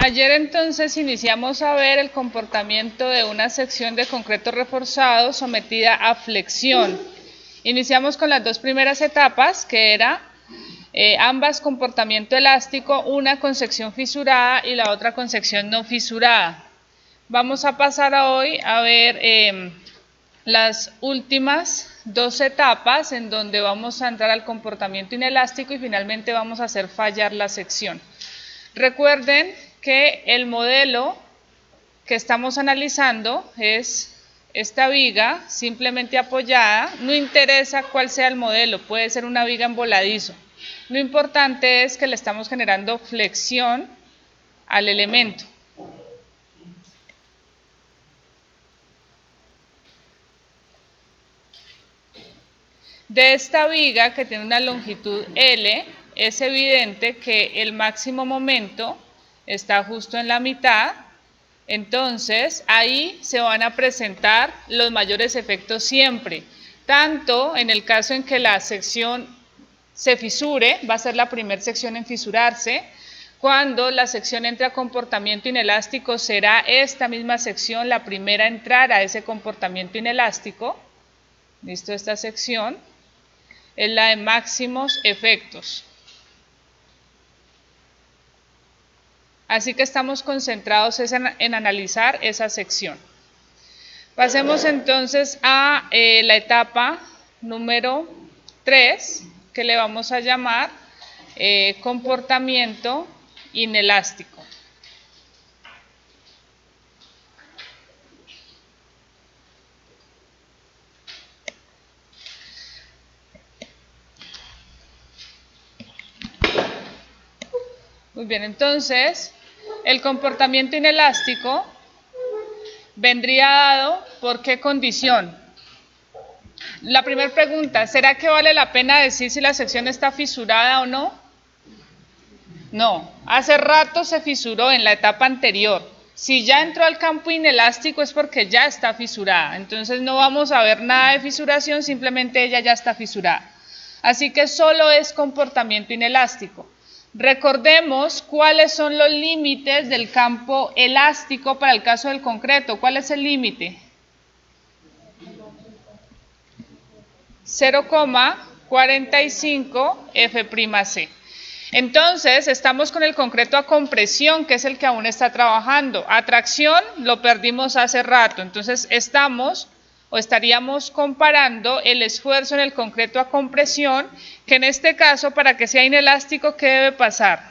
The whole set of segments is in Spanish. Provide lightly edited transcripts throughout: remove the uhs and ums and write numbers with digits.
Ayer entonces iniciamos a ver el comportamiento de una sección de concreto reforzado sometida a flexión. Iniciamos con las dos primeras etapas, que era ambas comportamiento elástico, una con sección fisurada y la otra con sección no fisurada. Vamos a pasar hoy a ver las últimas dos etapas en donde vamos a entrar al comportamiento inelástico y finalmente vamos a hacer fallar la sección. Recuerden que el modelo que estamos analizando es esta viga simplemente apoyada, no interesa cuál sea el modelo, puede ser una viga en voladizo. Lo importante es que le estamos generando flexión al elemento. De esta viga que tiene una longitud L, es evidente que el máximo momento está justo en la mitad. Entonces, ahí se van a presentar los mayores efectos siempre, tanto en el caso en que la sección se fisure, va a ser la primera sección en fisurarse. Cuando la sección entre a comportamiento inelástico, será esta misma sección la primera a entrar a ese comportamiento inelástico. ¿Listo? Esta sección es la de máximos efectos. Así que estamos concentrados en analizar esa sección. Pasemos entonces a la etapa número 3, que le vamos a llamar comportamiento inelástico. Muy bien, entonces el comportamiento inelástico vendría dado por qué condición. La primera pregunta, ¿será que vale la pena decir si la sección está fisurada o no? No, hace rato se fisuró en la etapa anterior. Si ya entró al campo inelástico es porque ya está fisurada. Entonces no vamos a ver nada de fisuración, simplemente ella ya está fisurada. Así que solo es comportamiento inelástico. Recordemos cuáles son los límites del campo elástico para el caso del concreto. ¿Cuál es el límite? 0,45 F'C. Entonces, estamos con el concreto a compresión, que es el que aún está trabajando. A tracción lo perdimos hace rato. Entonces, estaríamos comparando el esfuerzo en el concreto a compresión, que en este caso, para que sea inelástico, ¿qué debe pasar?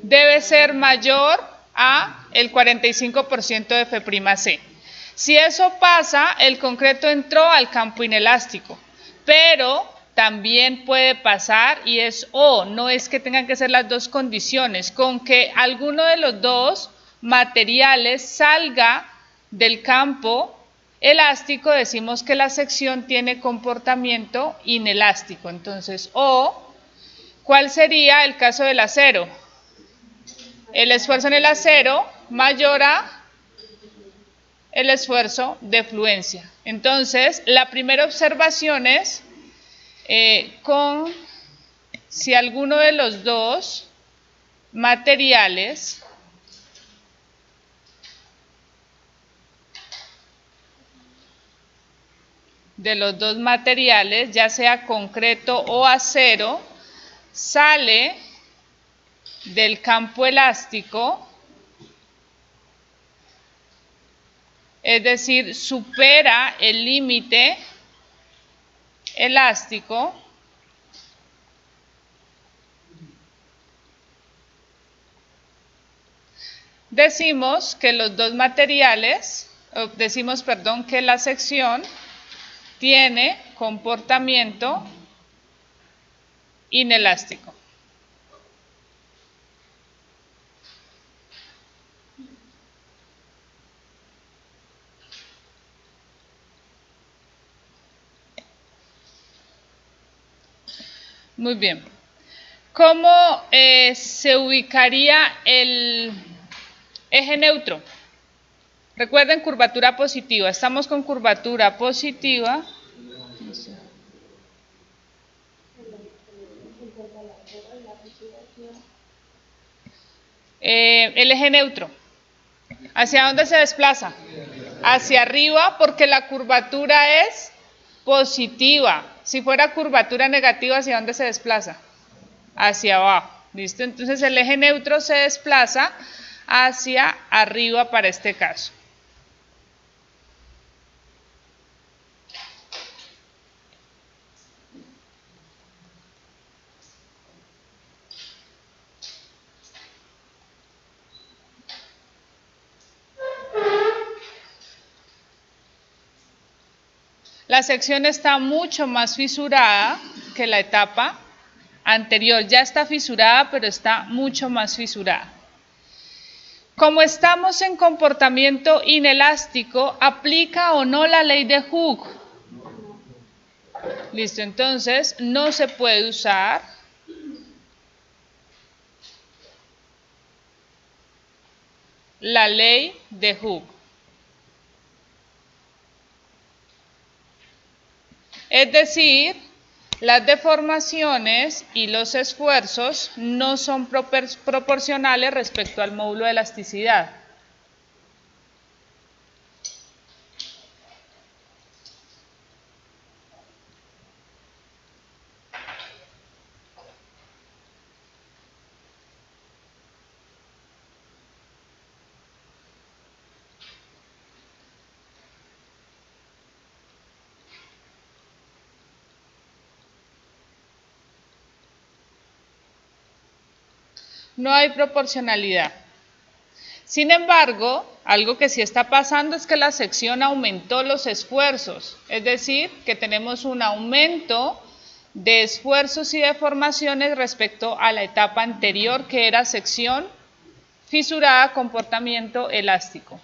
Debe ser mayor a el 45% de F'C. Si eso pasa, el concreto entró al campo inelástico, pero también puede pasar, y es o, no es que tengan que ser las dos condiciones, con que alguno de los dos materiales salga del campo elástico, decimos que la sección tiene comportamiento inelástico. Entonces, o, ¿cuál sería el caso del acero? El esfuerzo en el acero mayor a el esfuerzo de fluencia. Entonces, la primera observación es si alguno de los dos materiales ya sea concreto o acero, sale del campo elástico, es decir, supera el límite elástico, decimos que los dos materiales, que la sección tiene comportamiento inelástico. Muy bien. ¿Cómo se ubicaría el eje neutro? Recuerden, curvatura positiva. Estamos con curvatura positiva. el eje neutro. ¿Hacia dónde se desplaza? Hacia arriba, porque la curvatura es positiva. Si fuera curvatura negativa, ¿hacia dónde se desplaza? Hacia abajo. ¿Listo? Entonces el eje neutro se desplaza hacia arriba para este caso. La sección está mucho más fisurada que la etapa anterior. Ya está fisurada, pero está mucho más fisurada. Como estamos en comportamiento inelástico, ¿aplica o no la ley de Hooke? Listo, entonces no se puede usar la ley de Hooke. Es decir, las deformaciones y los esfuerzos no son proporcionales respecto al módulo de elasticidad. No hay proporcionalidad. Sin embargo, algo que sí está pasando es que la sección aumentó los esfuerzos, es decir, que tenemos un aumento de esfuerzos y deformaciones respecto a la etapa anterior, que era sección fisurada, comportamiento elástico.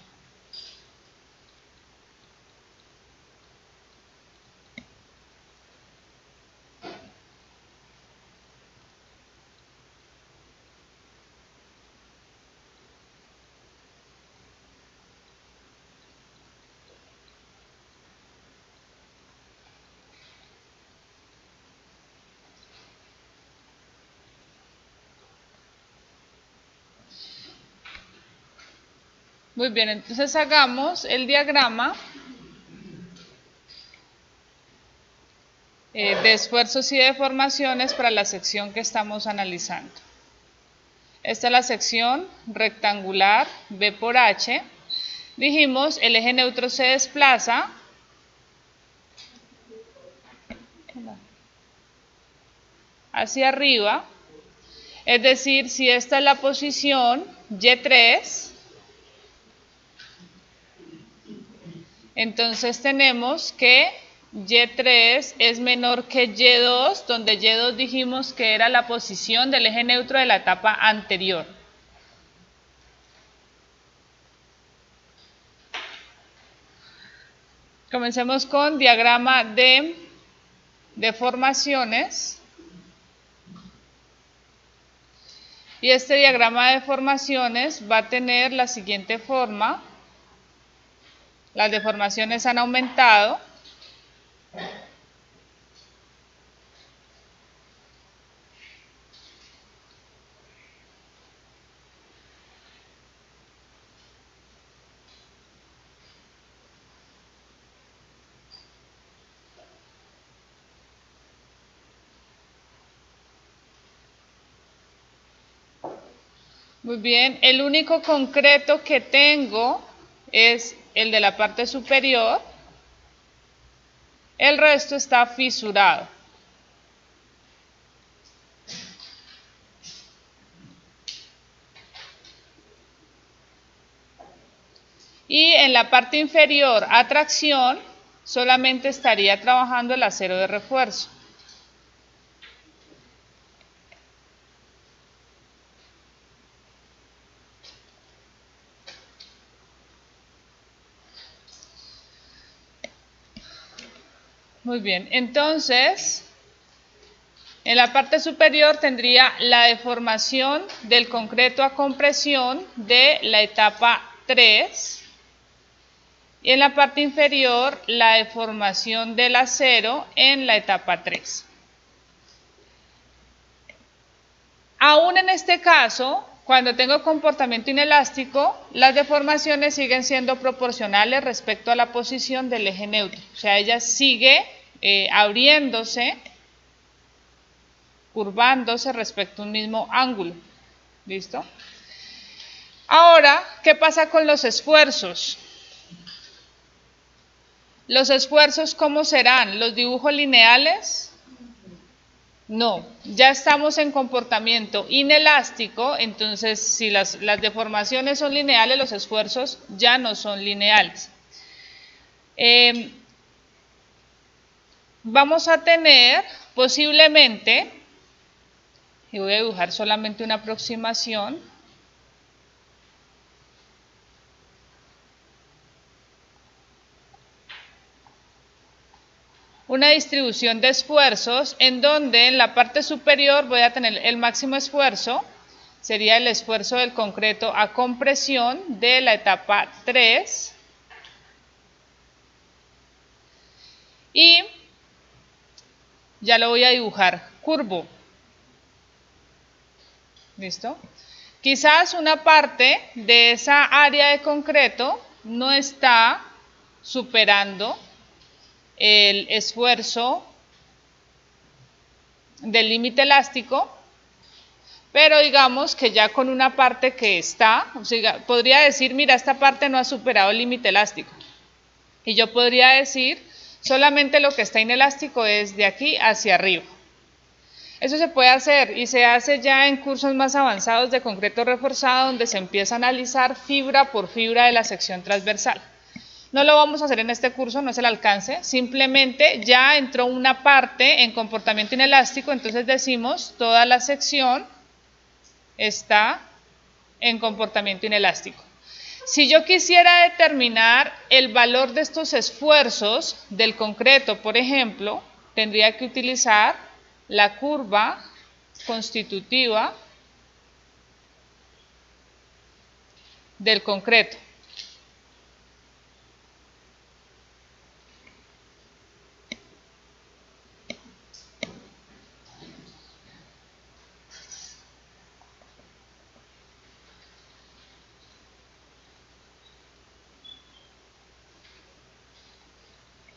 Muy bien, entonces hagamos el diagrama de esfuerzos y deformaciones para la sección que estamos analizando. Esta es la sección rectangular B por H. Dijimos, el eje neutro se desplaza hacia arriba, es decir, si esta es la posición Y3, entonces tenemos que Y3 es menor que Y2, donde Y2 dijimos que era la posición del eje neutro de la etapa anterior. Comencemos con diagrama de deformaciones. Y este diagrama de deformaciones va a tener la siguiente forma. Las deformaciones han aumentado. Muy bien, el único concreto que tengo es el de la parte superior, el resto está fisurado. Y en la parte inferior, a tracción, solamente estaría trabajando el acero de refuerzo. Muy bien, entonces, en la parte superior tendría la deformación del concreto a compresión de la etapa 3. Y en la parte inferior, la deformación del acero en la etapa 3. Aún en este caso, Cuando tengo comportamiento inelástico, las deformaciones siguen siendo proporcionales respecto a la posición del eje neutro. O sea, ella sigue abriéndose, curvándose respecto a un mismo ángulo. ¿Listo? Ahora, ¿qué pasa con los esfuerzos? ¿Los esfuerzos cómo serán? ¿Los dibujos lineales? No, ya estamos en comportamiento inelástico, entonces si las deformaciones son lineales, los esfuerzos ya no son lineales. Vamos a tener posiblemente, y voy a dibujar solamente una aproximación, una distribución de esfuerzos en donde en la parte superior voy a tener el máximo esfuerzo, sería el esfuerzo del concreto a compresión de la etapa 3, y ya lo voy a dibujar curvo. ¿Listo? Quizás una parte de esa área de concreto no está superando el esfuerzo del límite elástico, pero digamos que ya con una parte que está, o sea, podría decir, mira, esta parte no ha superado el límite elástico. Y yo podría decir, solamente lo que está inelástico es de aquí hacia arriba. Eso se puede hacer y se hace ya en cursos más avanzados de concreto reforzado, donde se empieza a analizar fibra por fibra de la sección transversal. No lo vamos a hacer en este curso, no es el alcance, simplemente ya entró una parte en comportamiento inelástico, entonces decimos toda la sección está en comportamiento inelástico. Si yo quisiera determinar el valor de estos esfuerzos del concreto, por ejemplo, tendría que utilizar la curva constitutiva del concreto.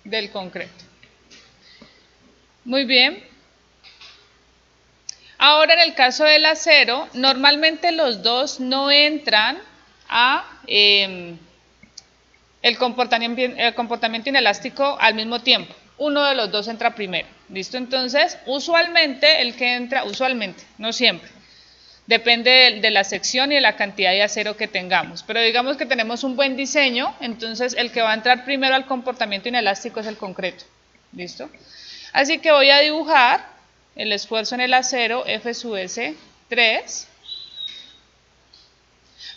Del concreto. Muy bien. Ahora en el caso del acero, normalmente los dos no entran a el comportamiento inelástico al mismo tiempo. Uno de los dos entra primero. ¿Listo? Entonces, usualmente el que entra, usualmente, no siempre, depende de la sección y de la cantidad de acero que tengamos. Pero digamos que tenemos un buen diseño, entonces el que va a entrar primero al comportamiento inelástico es el concreto. ¿Listo? Así que voy a dibujar el esfuerzo en el acero F sub S 3,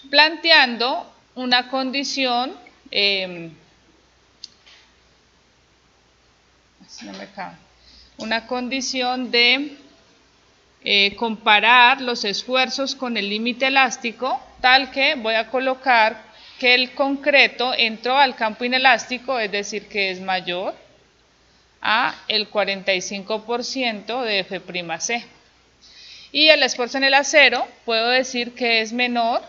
planteando una condición, de comparar los esfuerzos con el límite elástico, tal que voy a colocar que el concreto entró al campo inelástico, es decir, que es mayor a el 45% de F'C. Y el esfuerzo en el acero, puedo decir que es menor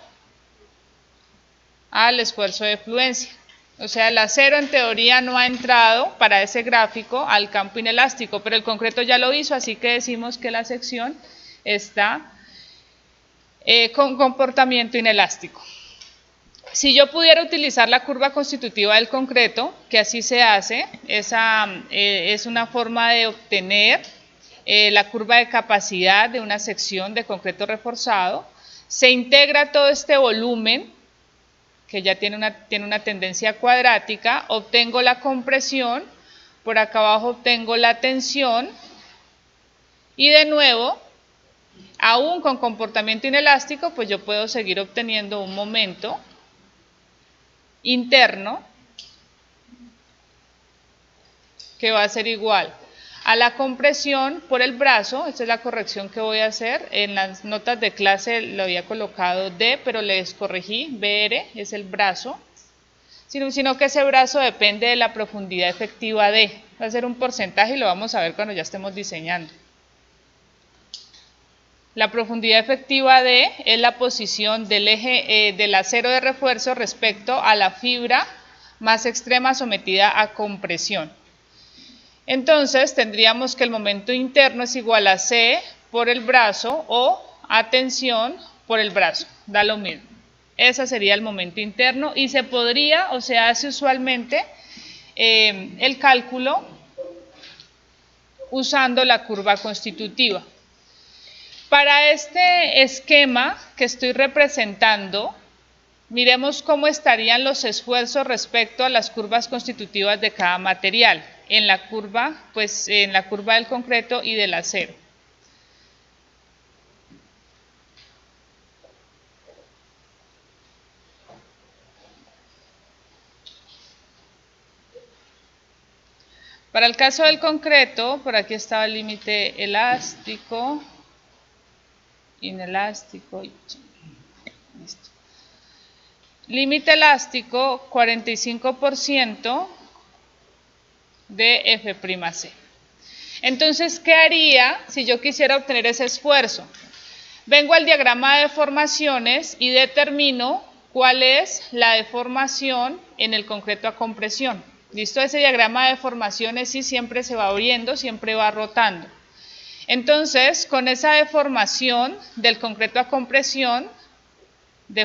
al esfuerzo de fluencia. O sea, el acero en teoría no ha entrado para ese gráfico al campo inelástico, pero el concreto ya lo hizo, así que decimos que la sección está con comportamiento inelástico. Si yo pudiera utilizar la curva constitutiva del concreto, que así se hace, esa es una forma de obtener la curva de capacidad de una sección de concreto reforzado, se integra todo este volumen, que ya tiene una tendencia cuadrática, obtengo la compresión, por acá abajo obtengo la tensión, y de nuevo, aún con comportamiento inelástico, pues yo puedo seguir obteniendo un momento interno que va a ser igual a la compresión por el brazo. Esta es la corrección que voy a hacer. En las notas de clase lo había colocado D, pero les corregí, BR es el brazo, sino que ese brazo depende de la profundidad efectiva D. Va a ser un porcentaje y lo vamos a ver cuando ya estemos diseñando. La profundidad efectiva D es la posición del eje del acero de refuerzo respecto a la fibra más extrema sometida a compresión. Entonces tendríamos que el momento interno es igual a C por el brazo o a tensión por el brazo, da lo mismo. Ese sería el momento interno y se podría o se hace usualmente el cálculo usando la curva constitutiva. Para este esquema que estoy representando, miremos cómo estarían los esfuerzos respecto a las curvas constitutivas de cada material, en la curva del concreto y del acero. Para el caso del concreto, por aquí estaba el límite elástico, inelástico, listo. Límite elástico 45% de F'C. Entonces, ¿qué haría si yo quisiera obtener ese esfuerzo? Vengo al diagrama de deformaciones y determino cuál es la deformación en el concreto a compresión. ¿Listo? Ese diagrama de deformaciones sí siempre se va abriendo, siempre va rotando. Entonces, con esa deformación del concreto a compresión, de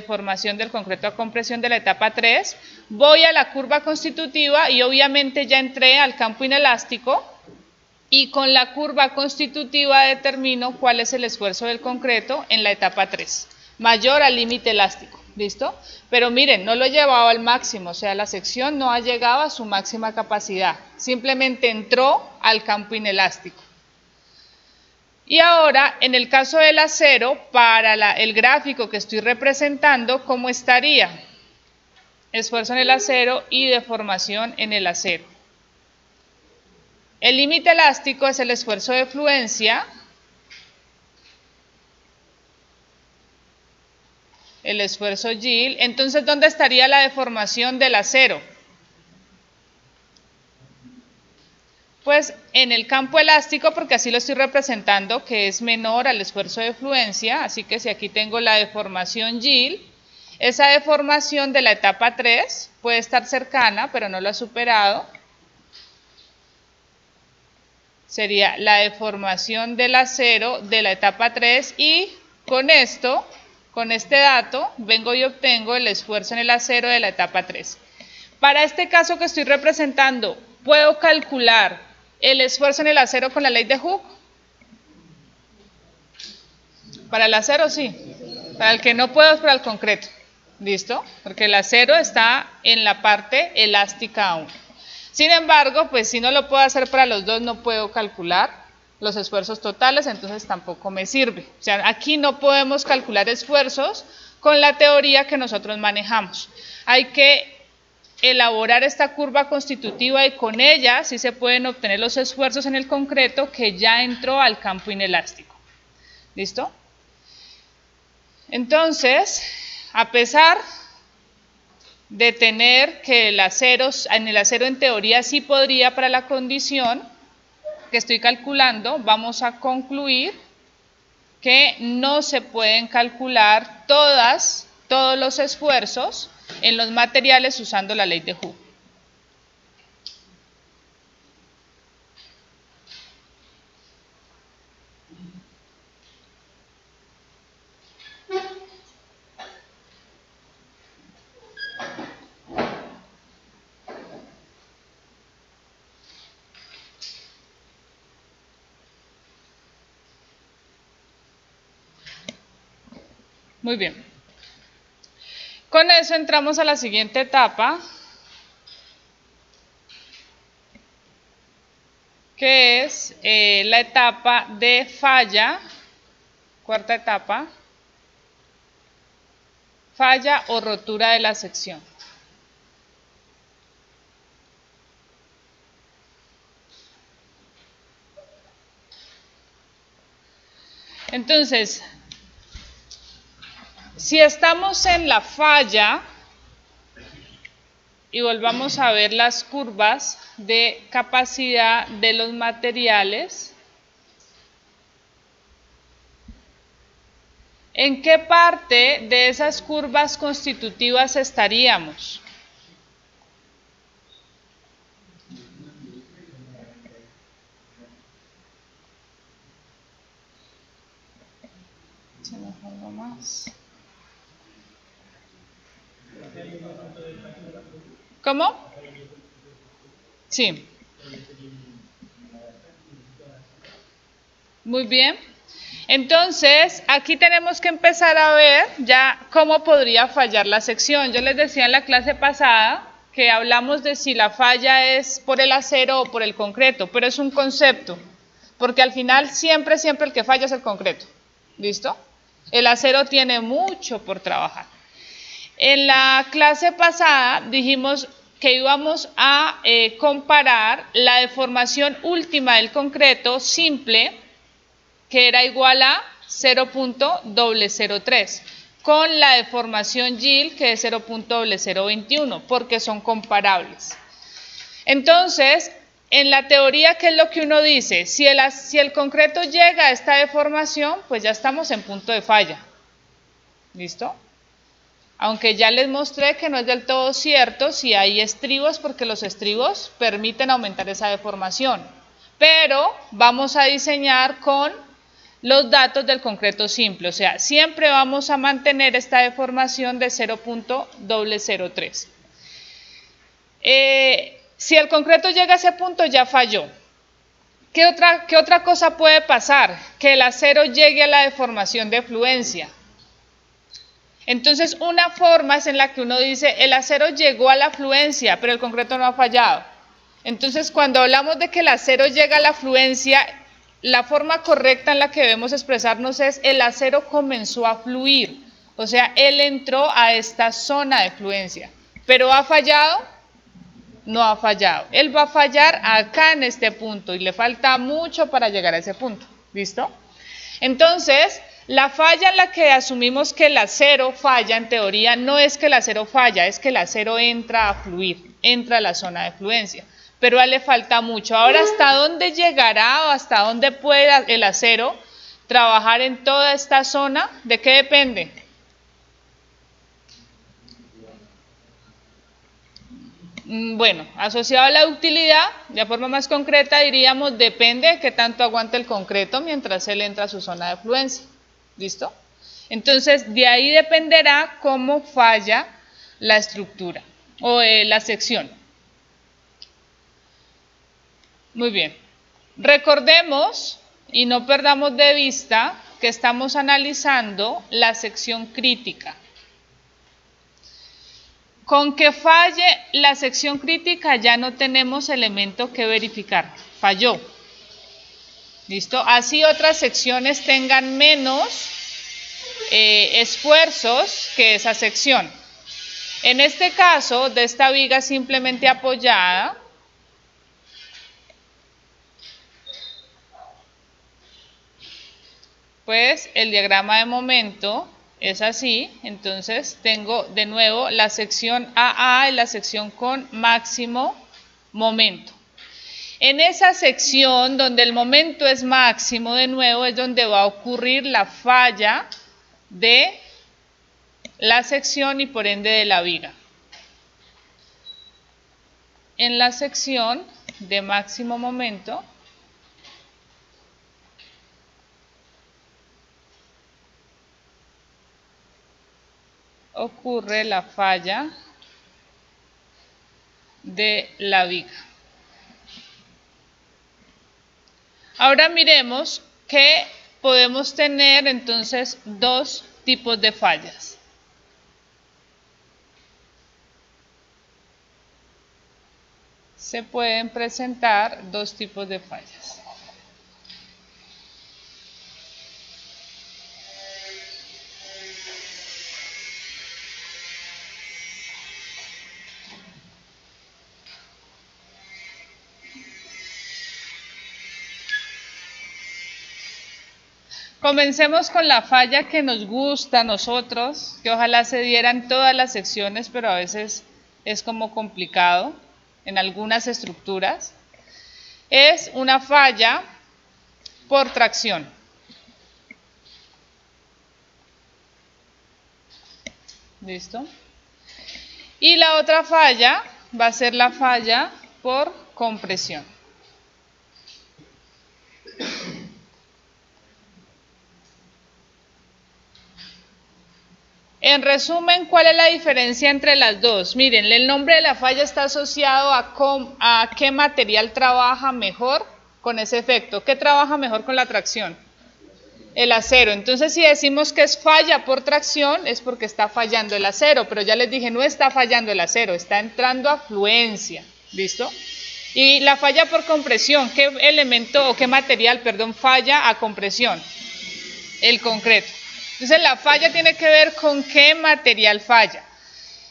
la etapa 3, voy a la curva constitutiva y obviamente ya entré al campo inelástico y con la curva constitutiva determino cuál es el esfuerzo del concreto en la etapa 3, mayor al límite elástico. ¿Listo? Pero miren, no lo he llevado al máximo, o sea, la sección no ha llegado a su máxima capacidad, simplemente entró al campo inelástico. Y ahora, en el caso del acero, para el gráfico que estoy representando, ¿cómo estaría? Esfuerzo en el acero y deformación en el acero. El límite elástico es el esfuerzo de fluencia, el esfuerzo yield. Entonces, ¿dónde estaría la deformación del acero? Pues en el campo elástico, porque así lo estoy representando, que es menor al esfuerzo de fluencia, así que si aquí tengo la deformación yield, esa deformación de la etapa 3 puede estar cercana, pero no lo ha superado. Sería la deformación del acero de la etapa 3 y con esto, con este dato, vengo y obtengo el esfuerzo en el acero de la etapa 3. Para este caso que estoy representando, ¿puedo calcular el esfuerzo en el acero con la ley de Hooke? Para el acero sí, para el que no puedo es para el concreto. ¿Listo? Porque el acero está en la parte elástica aún. Sin embargo, pues si no lo puedo hacer para los dos, no puedo calcular los esfuerzos totales, entonces tampoco me sirve. O sea, aquí no podemos calcular esfuerzos con la teoría que nosotros manejamos. Hay que elaborar esta curva constitutiva y con ella sí se pueden obtener los esfuerzos en el concreto que ya entró al campo inelástico. ¿Listo? Entonces, a pesar de tener que en el acero en teoría sí podría para la condición que estoy calculando, vamos a concluir que no se pueden calcular todos los esfuerzos en los materiales usando la ley de Hooke. Muy bien. Con eso entramos a la siguiente etapa, que es la etapa de falla, cuarta etapa, falla o rotura de la sección. Entonces, si estamos en la falla, y volvamos a ver las curvas de capacidad de los materiales, ¿En qué parte de esas curvas constitutivas estaríamos? Se me fue algo más. ¿Cómo? Sí. Muy bien. Entonces, aquí tenemos que empezar a ver ya cómo podría fallar la sección. Yo les decía en la clase pasada que hablamos de si la falla es por el acero o por el concreto, pero es un concepto, porque al final siempre el que falla es el concreto. ¿Listo? El acero tiene mucho por trabajar. En la clase pasada dijimos que íbamos a comparar la deformación última del concreto simple, que era igual a 0.003, con la deformación Gill, que es 0.0021, porque son comparables. Entonces, en la teoría, ¿qué es lo que uno dice? Si el concreto llega a esta deformación, pues ya estamos en punto de falla. ¿Listo? Aunque ya les mostré que no es del todo cierto si hay estribos, porque los estribos permiten aumentar esa deformación. Pero vamos a diseñar con los datos del concreto simple, o sea, siempre vamos a mantener esta deformación de 0.003. Si el concreto llega a ese punto, ya falló. ¿Qué otra cosa puede pasar? Que el acero llegue a la deformación de fluencia. Entonces, una forma es en la que uno dice, el acero llegó a la fluencia, pero el concreto no ha fallado. Entonces, cuando hablamos de que el acero llega a la fluencia, la forma correcta en la que debemos expresarnos es, el acero comenzó a fluir. O sea, él entró a esta zona de fluencia. ¿Pero ha fallado? No ha fallado. Él va a fallar acá en este punto y le falta mucho para llegar a ese punto. ¿Listo? Entonces, la falla en la que asumimos que el acero falla, en teoría, no es que el acero falla, es que el acero entra a fluir, entra a la zona de fluencia. Pero a él le falta mucho. Ahora, ¿hasta dónde llegará o hasta dónde puede el acero trabajar en toda esta zona? ¿De qué depende? Bueno, asociado a la utilidad, de forma más concreta diríamos, depende de qué tanto aguante el concreto mientras él entra a su zona de fluencia. ¿Listo? Entonces, de ahí dependerá cómo falla la estructura o la sección. Muy bien. Recordemos y no perdamos de vista que estamos analizando la sección crítica. Con que falle la sección crítica ya no tenemos elemento que verificar. Falló. ¿Listo? Así otras secciones tengan menos esfuerzos que esa sección. En este caso, de esta viga simplemente apoyada, pues el diagrama de momento es así. Entonces tengo de nuevo la sección AA es la sección con máximo momento. En esa sección donde el momento es máximo, de nuevo, es donde va a ocurrir la falla de la sección y por ende de la viga. En la sección de máximo momento ocurre la falla de la viga. Ahora miremos que podemos tener entonces dos tipos de fallas. Se pueden presentar dos tipos de fallas. Comencemos con la falla que nos gusta a nosotros, que ojalá se diera en todas las secciones, pero a veces es como complicado en algunas estructuras. Es una falla por tracción. ¿Listo? Y la otra falla va a ser la falla por compresión. En resumen, ¿cuál es la diferencia entre las dos? Miren, el nombre de la falla está asociado a qué material trabaja mejor con ese efecto. ¿Qué trabaja mejor con la tracción? El acero. Entonces, si decimos que es falla por tracción, es porque está fallando el acero. Pero ya les dije, no está fallando el acero, está entrando a fluencia. ¿Listo? Y la falla por compresión, ¿qué elemento o qué material, perdón, falla a compresión? El concreto. Entonces la falla tiene que ver con qué material falla.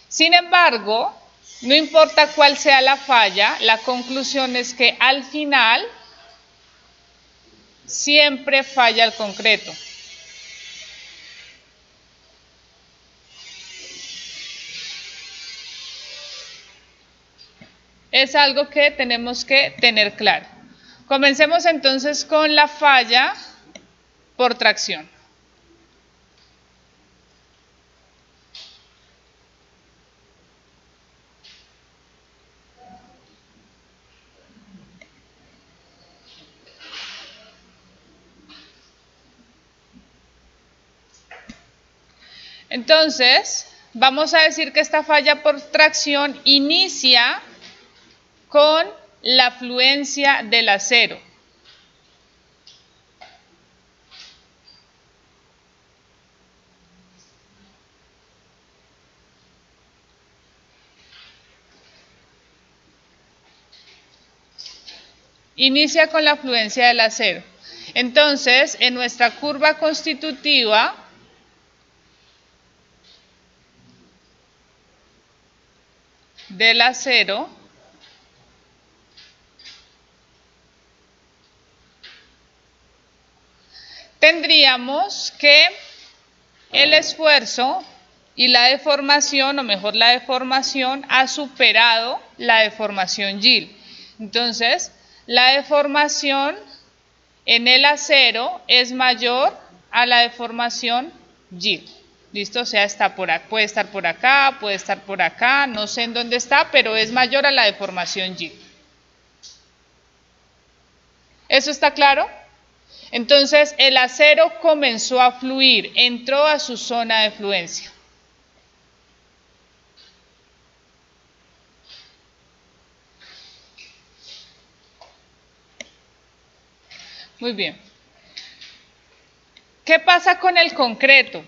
Sin embargo, no importa cuál sea la falla, la conclusión es que al final siempre falla el concreto. Es algo que tenemos que tener claro. Comencemos entonces con la falla por tracción. Entonces, vamos a decir que esta falla por tracción inicia con la fluencia del acero. Inicia con la fluencia del acero. Entonces, en nuestra curva constitutiva, del acero, tendríamos que el esfuerzo y la deformación, o mejor la deformación, ha superado la deformación Gill. Entonces, la deformación en el acero es mayor a la deformación Gill. ¿Listo? O sea, está puede estar por acá, puede estar por acá, no sé en dónde está, pero es mayor a la deformación Gill. ¿Eso está claro? Entonces, el acero comenzó a fluir, entró a su zona de fluencia. Muy bien. ¿Qué pasa con el concreto?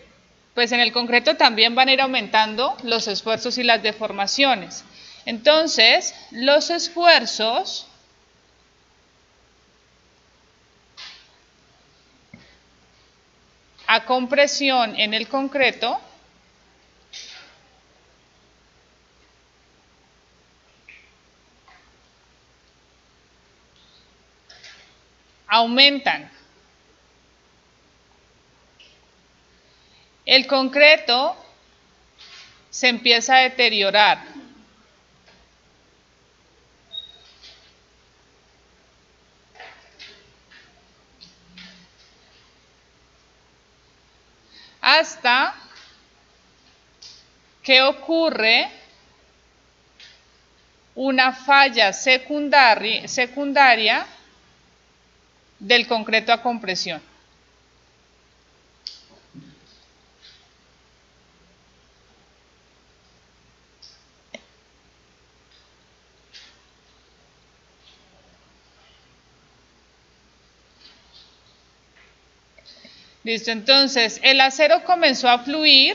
Pues en el concreto también van a ir aumentando los esfuerzos y las deformaciones. Entonces, los esfuerzos a compresión en el concreto aumentan. El concreto se empieza a deteriorar. Hasta que ocurre una falla secundaria del concreto a compresión. Listo, entonces el acero comenzó a fluir,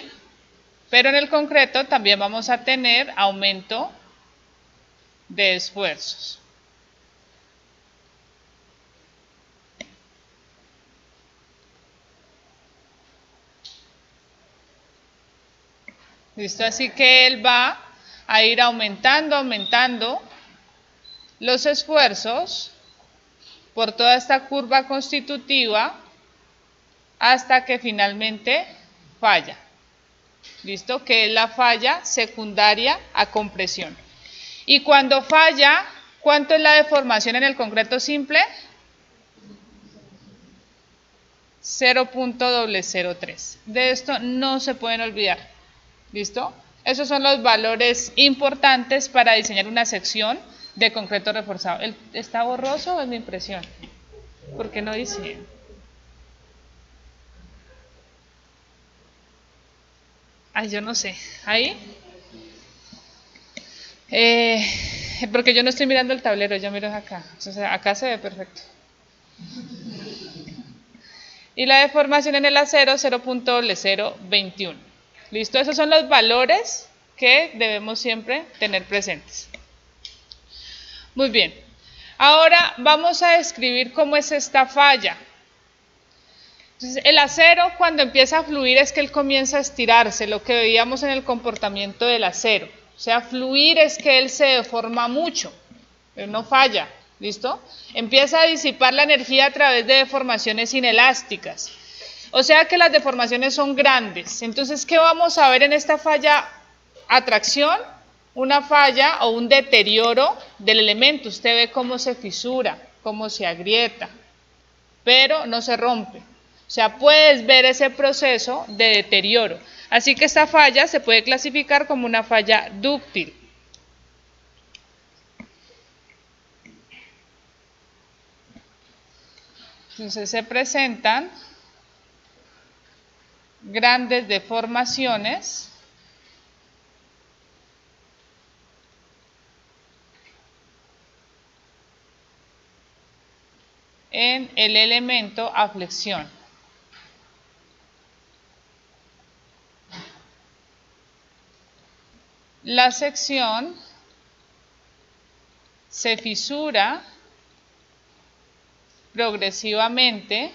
pero en el concreto también vamos a tener aumento de esfuerzos. Listo, así que él va a ir aumentando los esfuerzos por toda esta curva constitutiva hasta que finalmente falla. ¿Listo? Que es la falla secundaria a compresión. Y cuando falla, ¿cuánto es la deformación en el concreto simple? 0.003. De esto no se pueden olvidar. ¿Listo? Esos son los valores importantes para diseñar una sección de concreto reforzado. ¿Está borroso o es mi impresión? ¿Por qué no dice? Ay, yo no sé. ¿Ahí? Porque yo no estoy mirando el tablero, yo miro acá. Entonces, acá se ve perfecto. Y la deformación en el acero 0.021. ¿Listo? Esos son los valores que debemos siempre tener presentes. Muy bien. Ahora vamos a describir cómo es esta falla. Entonces, el acero cuando empieza a fluir es que él comienza a estirarse, lo que veíamos en el comportamiento del acero. O sea, fluir es que él se deforma mucho, pero no falla, ¿listo? Empieza a disipar la energía a través de deformaciones inelásticas. O sea que las deformaciones son grandes. Entonces, ¿qué vamos a ver en esta falla? Atracción, una falla o un deterioro del elemento. Usted ve cómo se fisura, cómo se agrieta, pero no se rompe. O sea, puedes ver ese proceso de deterioro. Así que esta falla se puede clasificar como una falla dúctil. Entonces se presentan grandes deformaciones en el elemento a flexión. La sección se fisura progresivamente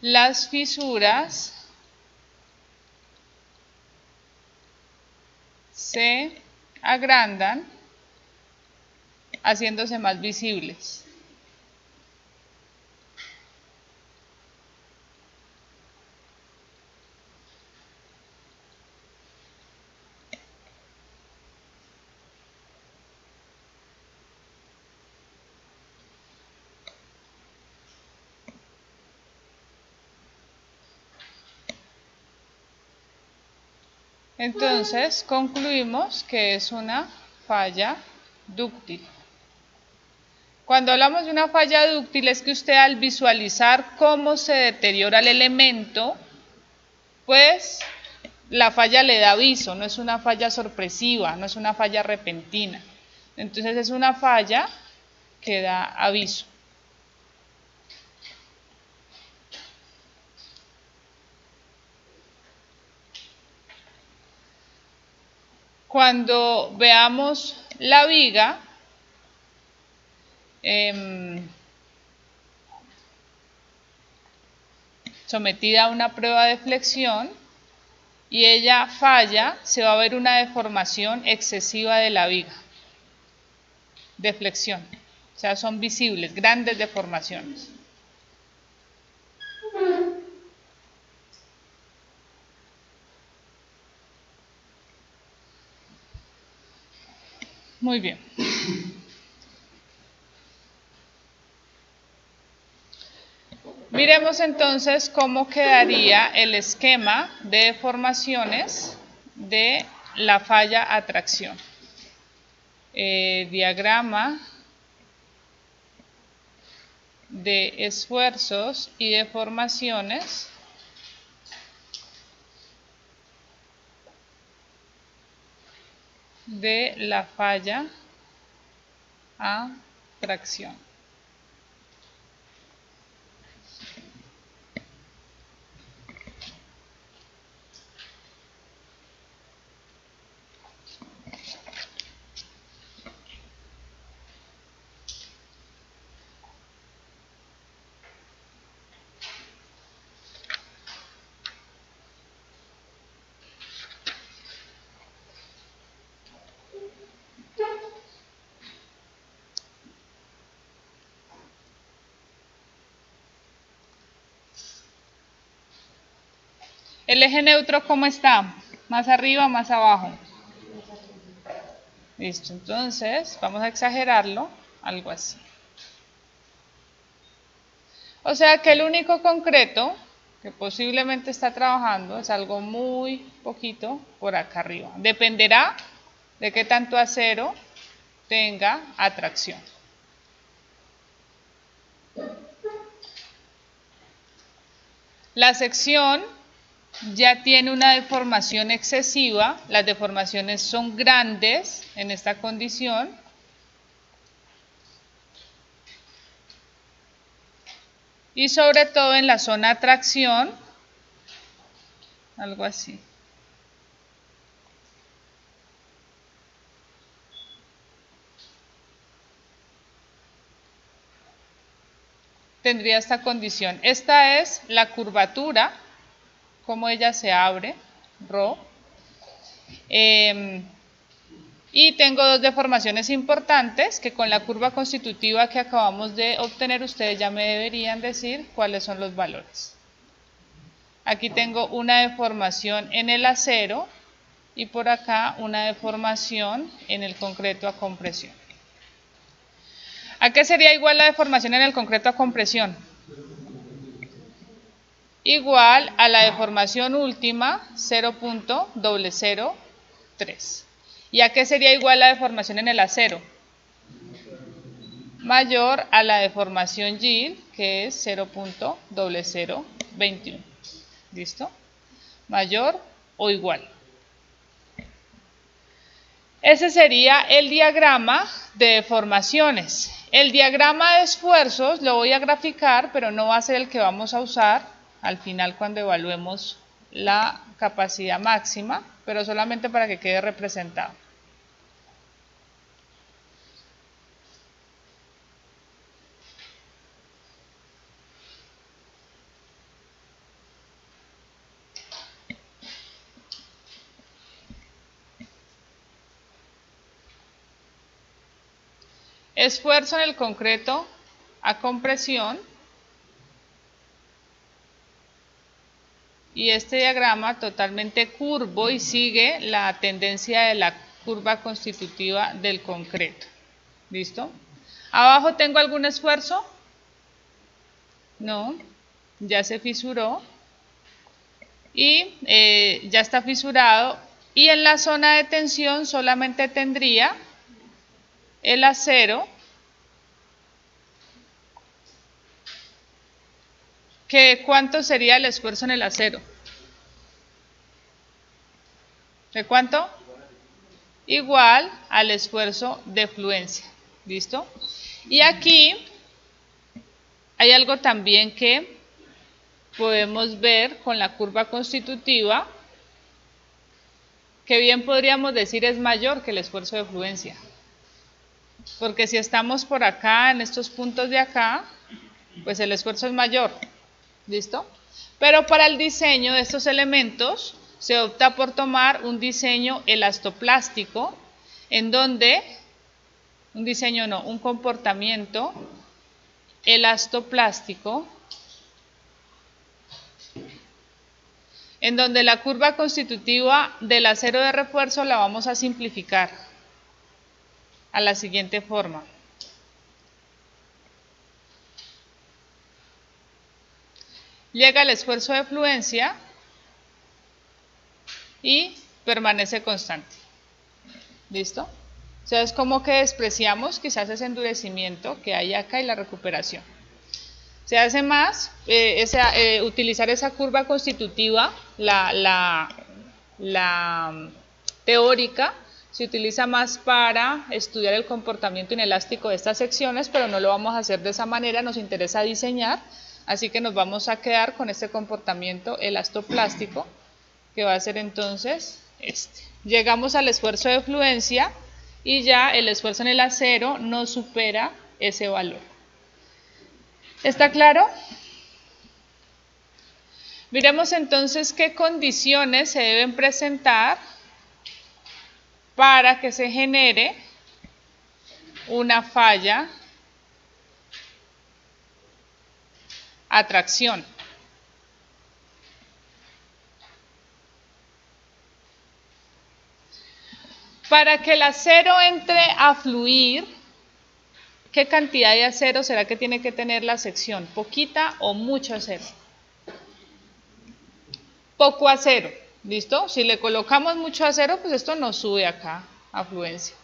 las fisuras se agrandan haciéndose más visibles. Entonces, concluimos que es una falla dúctil. Cuando hablamos de una falla dúctil es que usted al visualizar cómo se deteriora el elemento, pues la falla le da aviso, no es una falla sorpresiva, no es una falla repentina. Entonces es una falla que da aviso. Cuando veamos la viga, sometida a una prueba de flexión y ella falla, se va a ver una deformación excesiva de la viga, de flexión. O sea, son visibles, grandes deformaciones. Muy bien. Miremos entonces cómo quedaría el esquema de deformaciones de la falla atracción. Diagrama de esfuerzos y deformaciones de la falla atracción. El eje neutro, ¿cómo está? ¿Más arriba o más abajo? Listo, entonces vamos a exagerarlo, algo así. O sea que el único concreto que posiblemente está trabajando es algo muy poquito por acá arriba. Dependerá de qué tanto acero tenga atracción. La sección ya tiene una deformación excesiva, las deformaciones son grandes en esta condición. Y sobre todo en la zona de tracción, algo así. Tendría esta condición. Esta es la curvatura, cómo ella se abre, ρ. Y tengo dos deformaciones importantes que con la curva constitutiva que acabamos de obtener ustedes ya me deberían decir cuáles son los valores. Aquí tengo una deformación en el acero y por acá una deformación en el concreto a compresión. ¿A qué sería igual la deformación en el concreto a compresión? Igual a la deformación última 0.003. ¿Y a qué sería igual la deformación en el acero? Mayor a la deformación yield, que es 0.0021. ¿Listo? Mayor o igual. Ese sería el diagrama de deformaciones. El diagrama de esfuerzos lo voy a graficar, pero no va a ser el que vamos a usar al final cuando evaluemos la capacidad máxima, pero solamente para que quede representado. Esfuerzo en el concreto a compresión. Y este diagrama totalmente curvo y sigue la tendencia de la curva constitutiva del concreto. ¿Listo? ¿Abajo tengo algún esfuerzo? No, ya se fisuró y ya está fisurado. Y en la zona de tensión solamente tendría el acero, que ¿cuánto sería el esfuerzo en el acero? ¿De cuánto? Igual al esfuerzo de fluencia. ¿Listo? Y aquí hay algo también que podemos ver con la curva constitutiva, que bien podríamos decir es mayor que el esfuerzo de fluencia. Porque si estamos por acá, en estos puntos de acá, pues el esfuerzo es mayor. ¿Listo? Pero para el diseño de estos elementos se opta por tomar un diseño elastoplástico, en donde, un comportamiento elastoplástico, en donde la curva constitutiva del acero de refuerzo la vamos a simplificar a la siguiente forma. Llega el esfuerzo de fluencia y permanece constante. ¿Listo? O sea, es como que despreciamos quizás ese endurecimiento que hay acá y la recuperación. Se hace más utilizar esa curva constitutiva, la teórica, se utiliza más para estudiar el comportamiento inelástico de estas secciones, pero no lo vamos a hacer de esa manera, nos interesa diseñar, así que nos vamos a quedar con este comportamiento elastoplástico, que va a ser entonces este. Llegamos al esfuerzo de fluencia y ya el esfuerzo en el acero no supera ese valor. ¿Está claro? Miremos entonces qué condiciones se deben presentar para que se genere una falla a tracción. Para que el acero entre a fluir, ¿qué cantidad de acero será que tiene que tener la sección? ¿Poquita o mucho acero? Poco acero, ¿listo? Si le colocamos mucho acero, pues esto no sube acá a fluencia.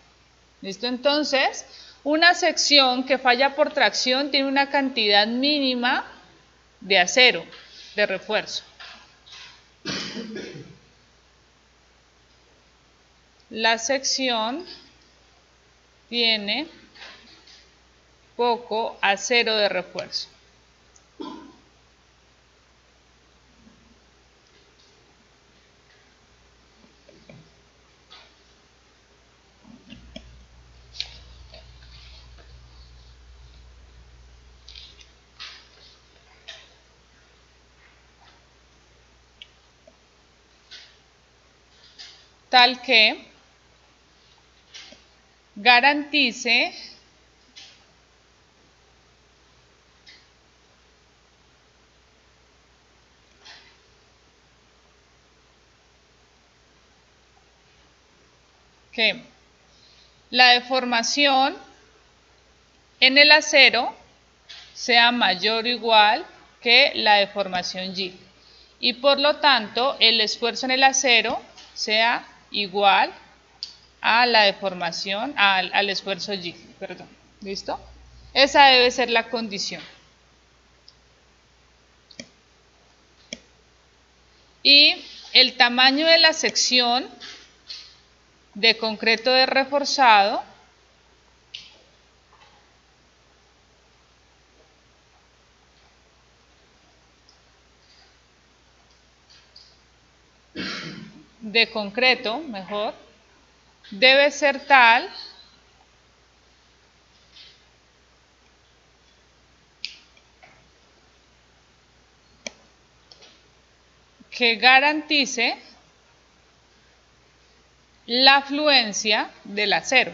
¿Listo? Entonces, una sección que falla por tracción tiene una cantidad mínima de acero, de refuerzo. La sección tiene poco acero de refuerzo. Tal que garantice que la deformación en el acero sea mayor o igual que la deformación G. Y por lo tanto, el esfuerzo en el acero sea igual a la deformación, al esfuerzo G. Perdón. ¿Listo? Esa debe ser la condición. Y el tamaño de la sección de concreto de reforzado debe ser tal que garantice la fluencia del acero.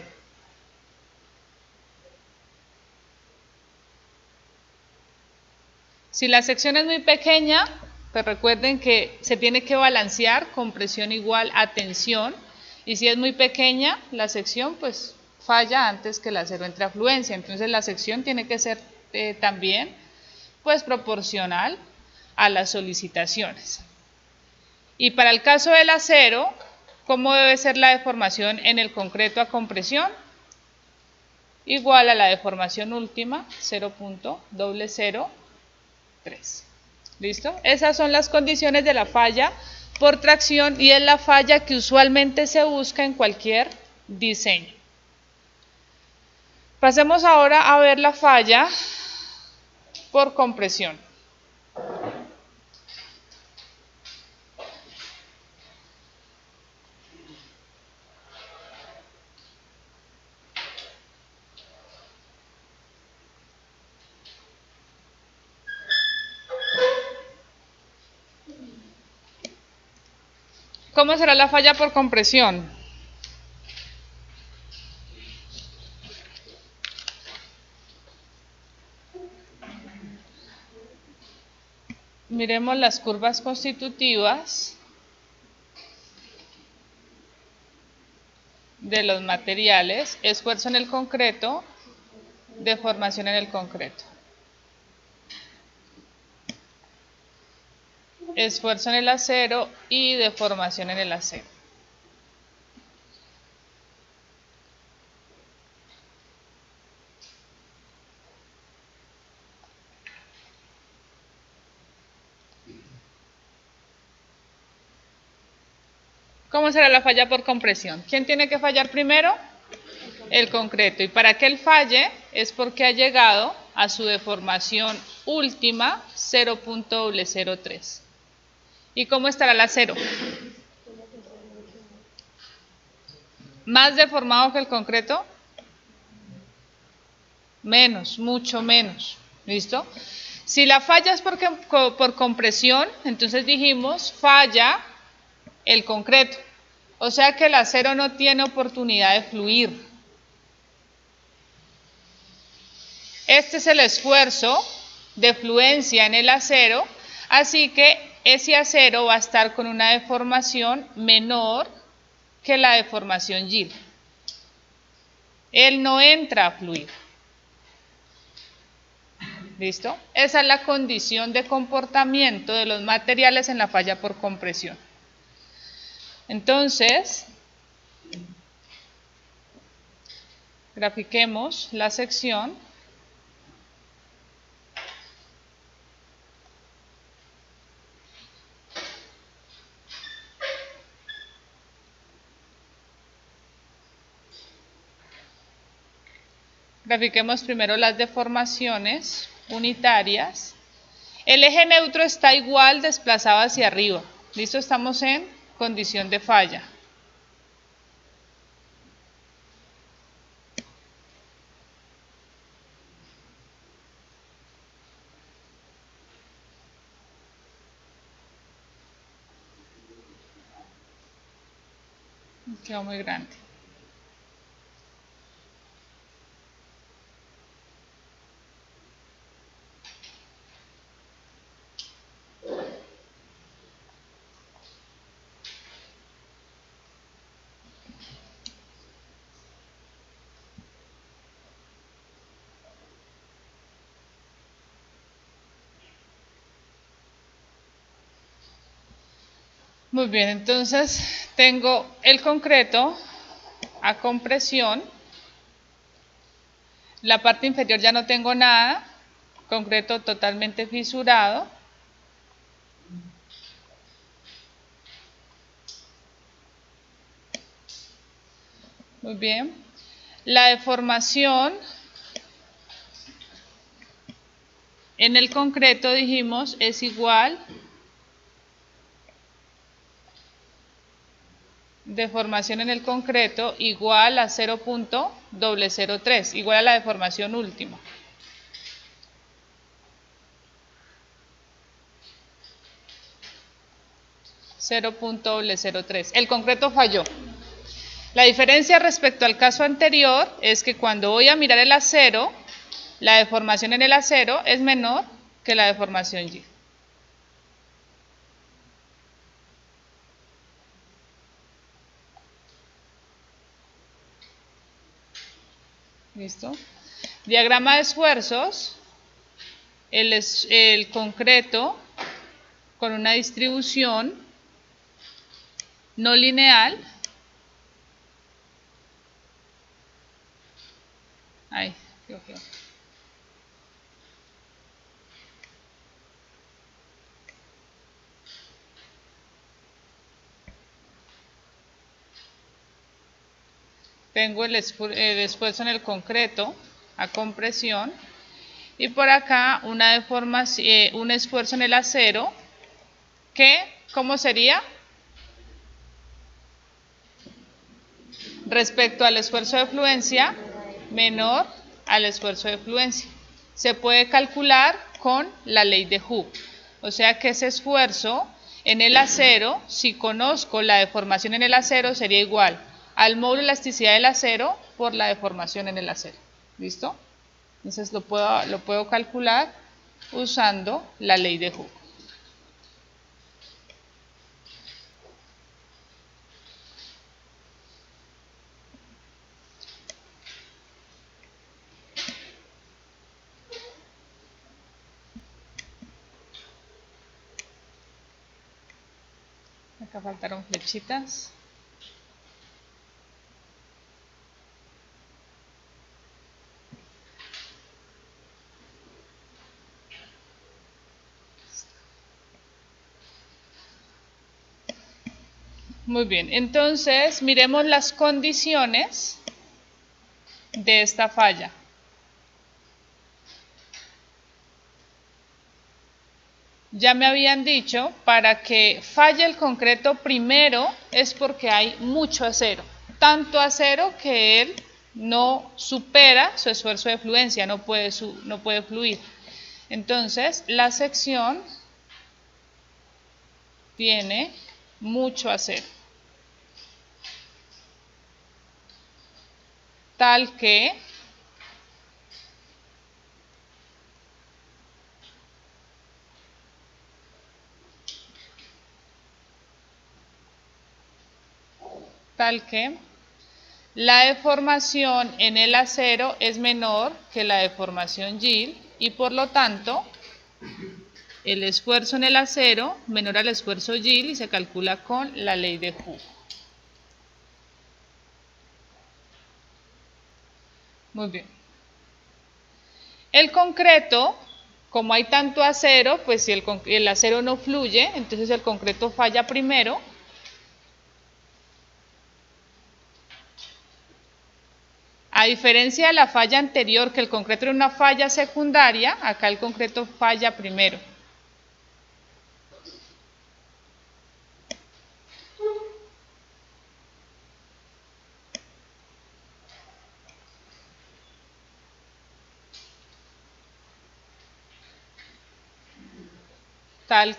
Si la sección es muy pequeña, pues recuerden que se tiene que balancear con presión igual a tensión, y si es muy pequeña la sección, pues falla antes que el acero entre a fluencia. Entonces la sección tiene que ser también pues proporcional a las solicitaciones. Y para el caso del acero, ¿cómo debe ser la deformación en el concreto a compresión? Igual a la deformación última, 0.003. ¿Listo? Esas son las condiciones de la falla por tracción y es la falla que usualmente se busca en cualquier diseño. Pasemos ahora a ver la falla por compresión. ¿Cómo será la falla por compresión? Miremos las curvas constitutivas de los materiales, esfuerzo en el concreto, deformación en el concreto. Esfuerzo en el acero y deformación en el acero. ¿Cómo será la falla por compresión? ¿Quién tiene que fallar primero? El concreto. Y para que él falle es porque ha llegado a su deformación última 0.003. ¿Y cómo estará el acero? ¿Más deformado que el concreto? Menos, mucho menos. ¿Listo? Si la falla es por compresión, entonces dijimos falla el concreto. O sea que el acero no tiene oportunidad de fluir. Este es el esfuerzo de fluencia en el acero, así que ese acero va a estar con una deformación menor que la deformación yield. Él no entra a fluir. ¿Listo? Esa es la condición de comportamiento de los materiales en la falla por compresión. Entonces, grafiquemos la sección. Grafiquemos primero las deformaciones unitarias. El eje neutro está igual desplazado hacia arriba. ¿Listo? Estamos en condición de falla. Quedó muy grande. Muy bien, entonces tengo el concreto a compresión. La parte inferior ya no tengo nada, concreto totalmente fisurado. Muy bien. La deformación en el concreto, dijimos, es igual. Deformación en el concreto igual a 0.003, igual a la deformación última. .003. El concreto falló. La diferencia respecto al caso anterior es que cuando voy a mirar el acero, la deformación en el acero es menor que la deformación Y. ¿Listo? Diagrama de esfuerzos. El concreto con una distribución no lineal. Ay, qué ojeo. Tengo el esfuerzo en el concreto a compresión y por acá una deformación, un esfuerzo en el acero que, ¿cómo sería? Respecto al esfuerzo de fluencia menor al esfuerzo de fluencia. Se puede calcular con la ley de Hooke. O sea que ese esfuerzo en el acero, si conozco la deformación en el acero, sería igual al módulo de elasticidad del acero por la deformación en el acero. ¿Listo? Entonces lo puedo calcular usando la ley de Hooke. Acá faltaron flechitas. Muy bien, entonces miremos las condiciones de esta falla. Ya me habían dicho, para que falle el concreto primero es porque hay mucho acero. Tanto acero que él no supera su esfuerzo de fluencia, no puede fluir. Entonces, la sección tiene mucho acero. Tal que tal que la deformación en el acero es menor que la deformación yield y por lo tanto el esfuerzo en el acero menor al esfuerzo yield y se calcula con la ley de Hooke. Muy bien. El concreto, como hay tanto acero, pues si el acero no fluye, entonces el concreto falla primero. A diferencia de la falla anterior, que el concreto era una falla secundaria, acá el concreto falla primero. Tal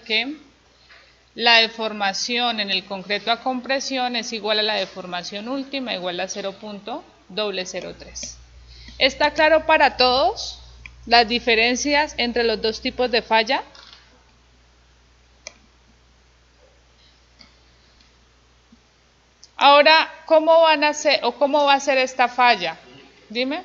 que la deformación en el concreto a compresión es igual a la deformación última igual a 0.003. ¿Está claro para todos las diferencias entre los dos tipos de falla? Ahora, ¿cómo van a hacer o cómo va a ser esta falla? Dime.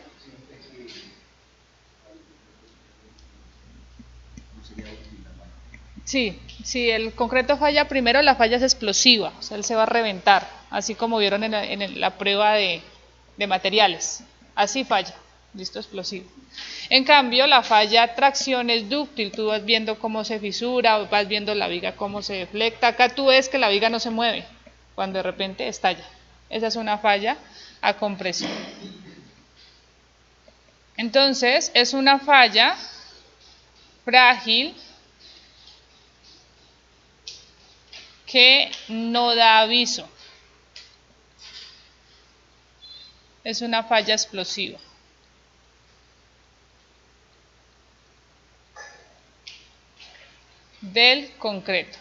Sí, si el concreto falla primero, la falla es explosiva, o sea, él se va a reventar, así como vieron en la prueba de materiales. Así falla, listo, explosivo. En cambio, la falla tracción es dúctil, tú vas viendo cómo se fisura, vas viendo la viga cómo se deflecta. Acá tú ves que la viga no se mueve, cuando de repente estalla. Esa es una falla a compresión. Entonces, es una falla frágil que no da aviso. Es una falla explosiva. Del concreto.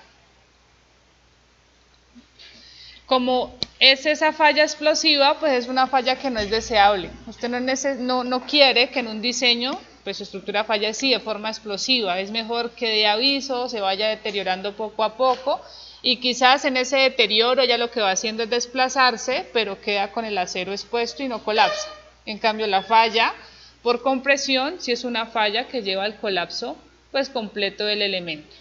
Como es esa falla explosiva, pues es una falla que no es deseable. Usted no quiere que en un diseño, pues su estructura falle así, de forma explosiva. Es mejor que dé aviso, se vaya deteriorando poco a poco y quizás en ese deterioro ya lo que va haciendo es desplazarse, pero queda con el acero expuesto y no colapsa. En cambio, la falla por compresión sí es una falla que lleva al colapso pues completo del elemento.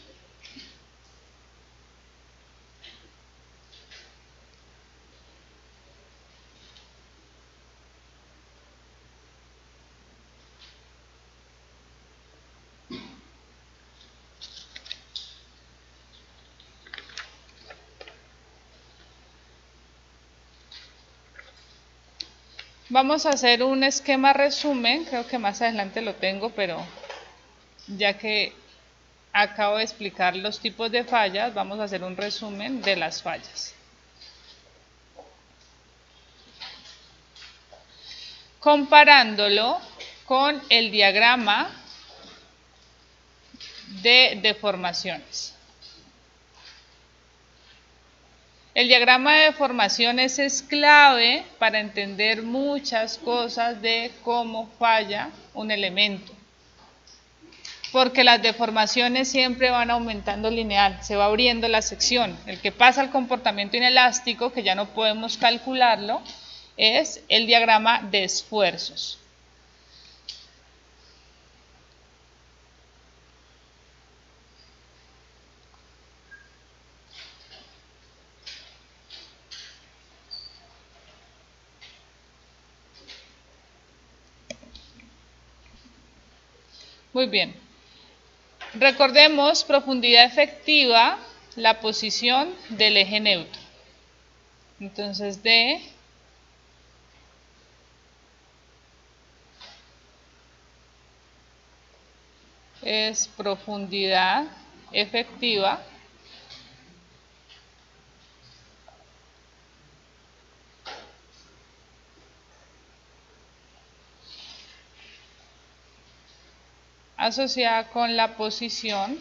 Vamos a hacer un esquema resumen, creo que más adelante lo tengo, pero ya que acabo de explicar los tipos de fallas, vamos a hacer un resumen de las fallas. Comparándolo con el diagrama de deformaciones. El diagrama de deformaciones es clave para entender muchas cosas de cómo falla un elemento. Porque las deformaciones siempre van aumentando lineal, se va abriendo la sección. El que pasa al comportamiento inelástico, que ya no podemos calcularlo, es el diagrama de esfuerzos. Muy bien. Recordemos profundidad efectiva, la posición del eje neutro. Entonces, D es profundidad efectiva asociada con la posición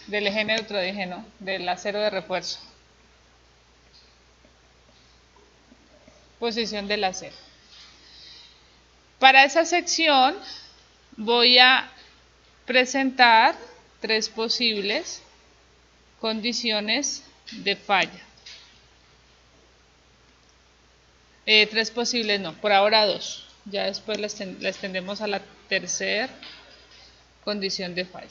del eje neutro, dije, ¿no? Del acero de refuerzo. Posición del acero. Para esa sección voy a presentar 3 posibles condiciones de falla. 3 posibles no, por ahora 2. Ya después la extendemos a la tercera condición de falla.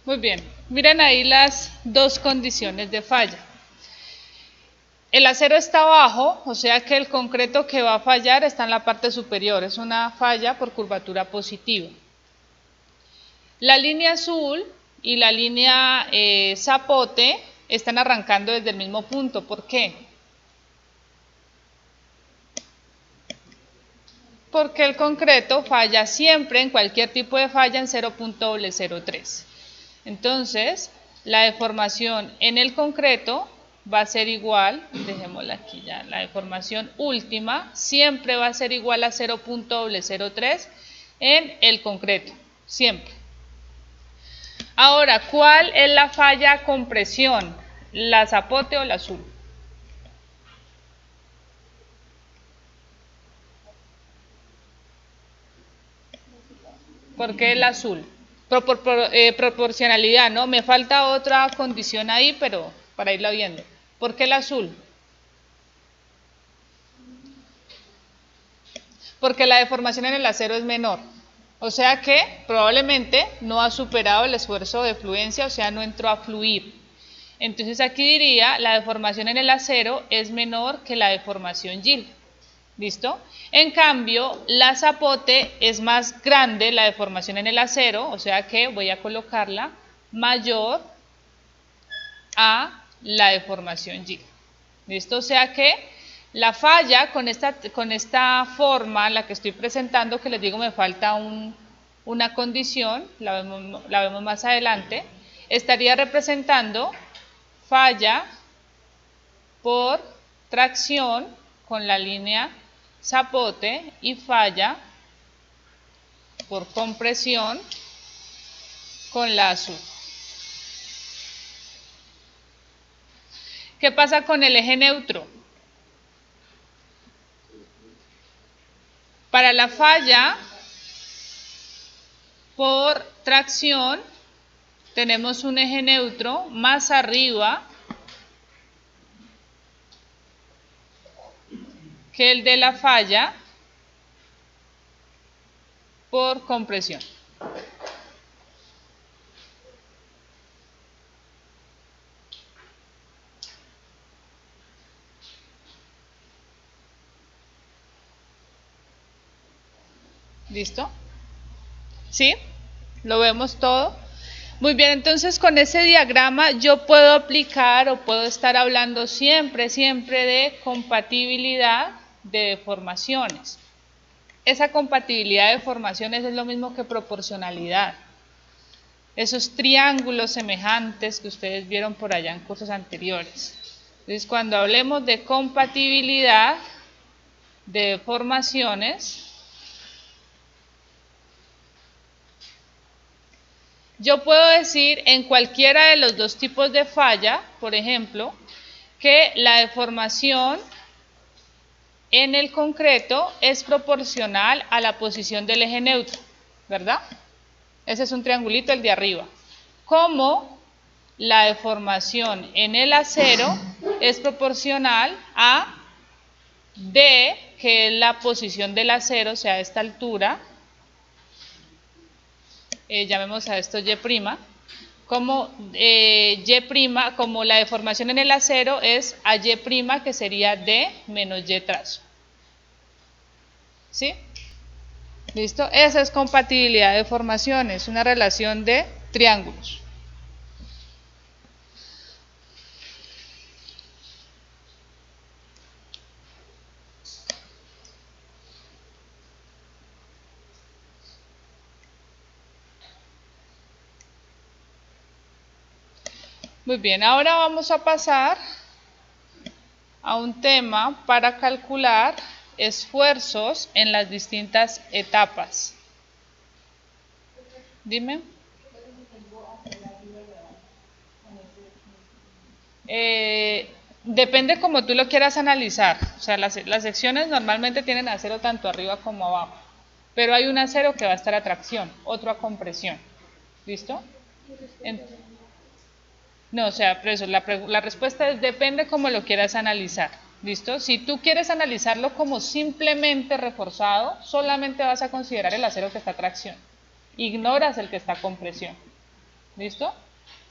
Muy bien, miren ahí las 2 condiciones de falla. El acero está abajo, o sea que el concreto que va a fallar está en la parte superior, es una falla por curvatura positiva. La línea azul y la línea zapote están arrancando desde el mismo punto. ¿Por qué? Porque el concreto falla siempre en cualquier tipo de falla en 0.003. Entonces, la deformación en el concreto va a ser igual, dejémosla aquí ya, la deformación última siempre va a ser igual a 0.003 en el concreto, siempre. Ahora, ¿cuál es la falla con presión? ¿La zapote o la azul? ¿Por qué el azul? Proporcionalidad, ¿no? Me falta otra condición ahí, pero para irla viendo. ¿Por qué el azul? Porque la deformación en el acero es menor. O sea que probablemente no ha superado el esfuerzo de fluencia, o sea, no entró a fluir. Entonces aquí diría, la deformación en el acero es menor que la deformación yield. ¿Listo? En cambio, la zapote es más grande, la deformación en el acero, o sea que voy a colocarla mayor a la deformación yield. ¿Listo? O sea que la falla con esta forma, la que estoy presentando, que les digo me falta una condición, la vemos más adelante, estaría representando falla por tracción con la línea zapote y falla por compresión con la azul. ¿Qué pasa con el eje neutro? Para la falla por tracción tenemos un eje neutro más arriba que el de la falla por compresión. ¿Listo? ¿Sí? ¿Lo vemos todo? Muy bien, entonces con ese diagrama yo puedo aplicar o puedo estar hablando siempre de compatibilidad de deformaciones. Esa compatibilidad de deformaciones es lo mismo que proporcionalidad. esos triángulos semejantes que ustedes vieron por allá en cursos anteriores. Entonces, cuando hablemos de compatibilidad de deformaciones, yo puedo decir en cualquiera de los dos tipos de falla, por ejemplo, que la deformación en el concreto es proporcional a la posición del eje neutro, ¿verdad? Ese es un triangulito, el de arriba. Como la deformación en el acero es proporcional a D, que es la posición del acero, o sea, a esta altura, llamemos a esto Y', como como la deformación en el acero es a Y', que sería D menos Y trazo. ¿Sí? ¿Listo? Esa es compatibilidad de deformaciones, una relación de triángulos. Muy bien, ahora vamos a pasar a un tema para calcular esfuerzos en las distintas etapas. Dime. Depende como tú lo quieras analizar. O sea, las secciones normalmente tienen acero tanto arriba como abajo. Pero hay un acero que va a estar a tracción, otro a compresión. ¿Listo? No, o sea, por eso la respuesta es depende como lo quieras analizar. ¿Listo? Si tú quieres analizarlo como simplemente reforzado, solamente vas a considerar el acero que está a tracción. Ignoras el que está a compresión. ¿Listo?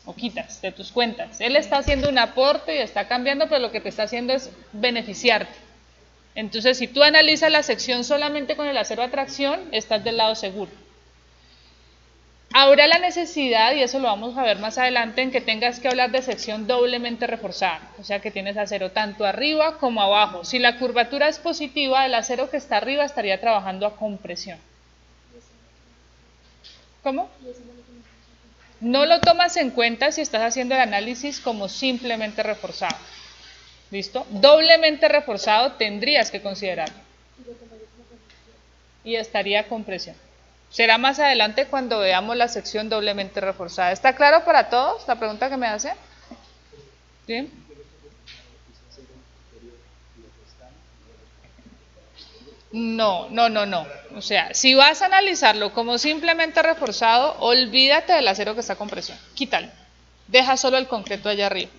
O quitas de tus cuentas. Él está haciendo un aporte y está cambiando, pero lo que te está haciendo es beneficiarte. Entonces, si tú analizas la sección solamente con el acero a tracción, estás del lado seguro. Habrá la necesidad, y eso lo vamos a ver más adelante, en que tengas que hablar de sección doblemente reforzada, o sea que tienes acero tanto arriba como abajo. Si la curvatura es positiva, el acero que está arriba estaría trabajando a compresión. ¿Cómo? No lo tomas en cuenta si estás haciendo el análisis como simplemente reforzado. ¿Listo? Doblemente reforzado tendrías que considerarlo. Y estaría a compresión. Será más adelante cuando veamos la sección doblemente reforzada. ¿Está claro para todos la pregunta que me hacen? ¿Sí? No. O sea, si vas a analizarlo como simplemente reforzado, olvídate del acero que está a compresión. Quítalo. Deja solo el concreto allá arriba.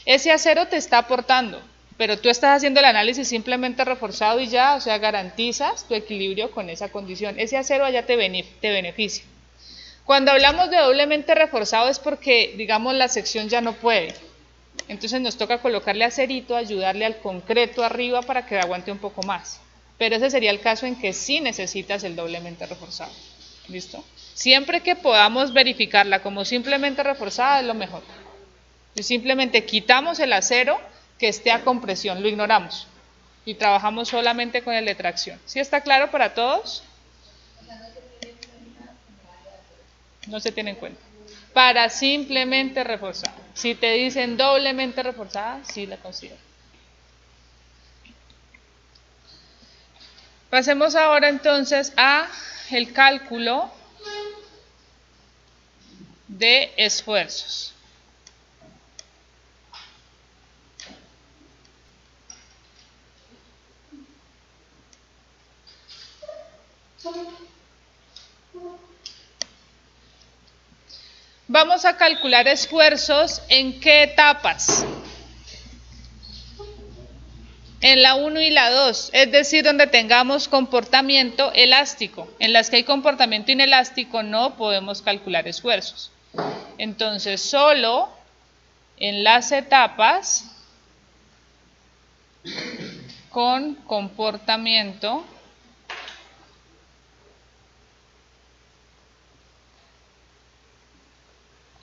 Ese acero te está aportando, pero tú estás haciendo el análisis simplemente reforzado y ya, o sea, garantizas tu equilibrio con esa condición. Ese acero allá te beneficia. Cuando hablamos de doblemente reforzado es porque, digamos, la sección ya no puede. Entonces nos toca colocarle acerito, ayudarle al concreto arriba para que aguante un poco más. Pero ese sería el caso en que sí necesitas el doblemente reforzado. ¿Listo? Siempre que podamos verificarla como simplemente reforzada es lo mejor. Y simplemente quitamos el acero que esté a compresión, lo ignoramos. Y trabajamos solamente con el de tracción. ¿Sí está claro para todos? No se tiene en cuenta. Para simplemente reforzar. Si te dicen doblemente reforzada, sí la considero. Pasemos ahora entonces a el cálculo de esfuerzos. Vamos a calcular esfuerzos en qué etapas. En la 1 y la 2, es decir, donde tengamos comportamiento elástico. En las que hay comportamiento inelástico no podemos calcular esfuerzos. Entonces, solo en las etapas con comportamiento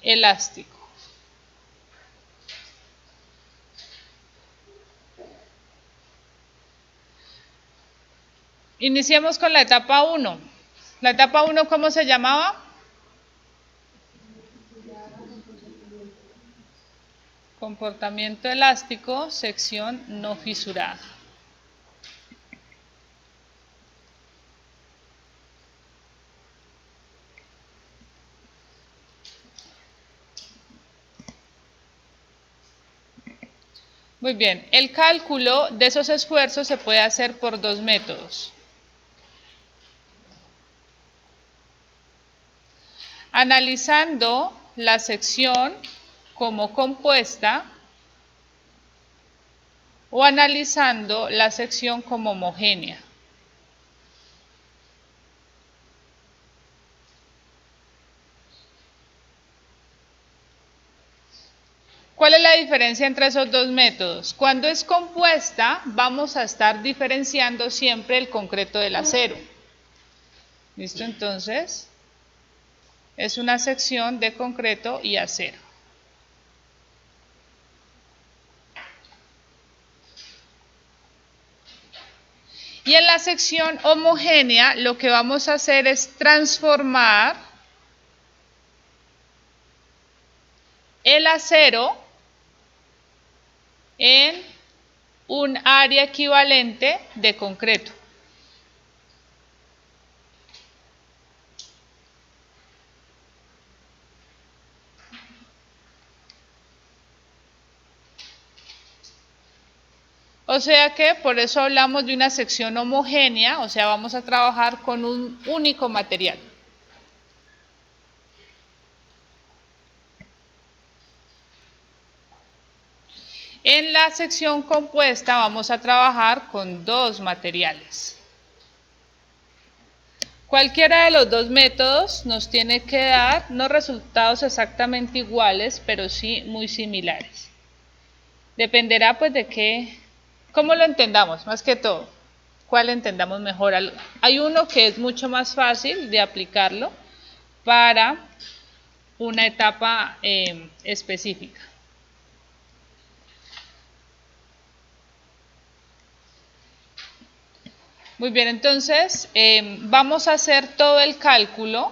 elástico. Iniciemos con la etapa 1. La etapa 1, ¿cómo se llamaba? Comportamiento elástico, sección no fisurada. Muy bien, el cálculo de esos esfuerzos se puede hacer por dos métodos. Analizando la sección como compuesta o analizando la sección como homogénea. ¿Cuál es la diferencia entre esos dos métodos? Cuando es compuesta, vamos a estar diferenciando siempre el concreto del acero. ¿Listo? Entonces, es una sección de concreto y acero. Y en la sección homogénea, lo que vamos a hacer es transformar el acero en un área equivalente de concreto. O sea que por eso hablamos de una sección homogénea, o sea, vamos a trabajar con un único material. En la sección compuesta vamos a trabajar con dos materiales. Cualquiera de los dos métodos nos tiene que dar no resultados exactamente iguales, pero sí muy similares. Dependerá pues de cómo lo entendamos, más que todo, cuál entendamos mejor. Hay uno que es mucho más fácil de aplicarlo para una etapa específica. Muy bien, entonces vamos a hacer todo el cálculo.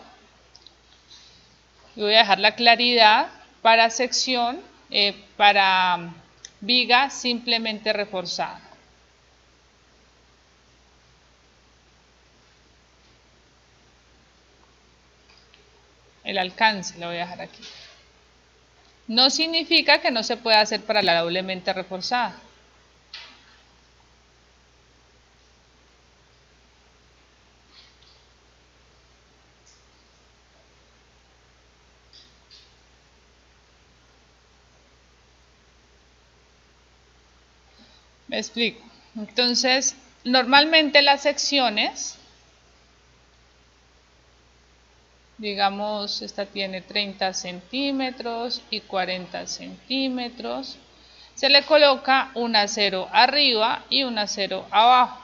Y voy a dejar la claridad para sección, para viga simplemente reforzada. El alcance lo voy a dejar aquí. No significa que no se pueda hacer para la doblemente reforzada. Me explico. Entonces, normalmente las secciones, digamos, esta tiene 30 centímetros y 40 centímetros. Se le coloca un acero arriba y un acero abajo.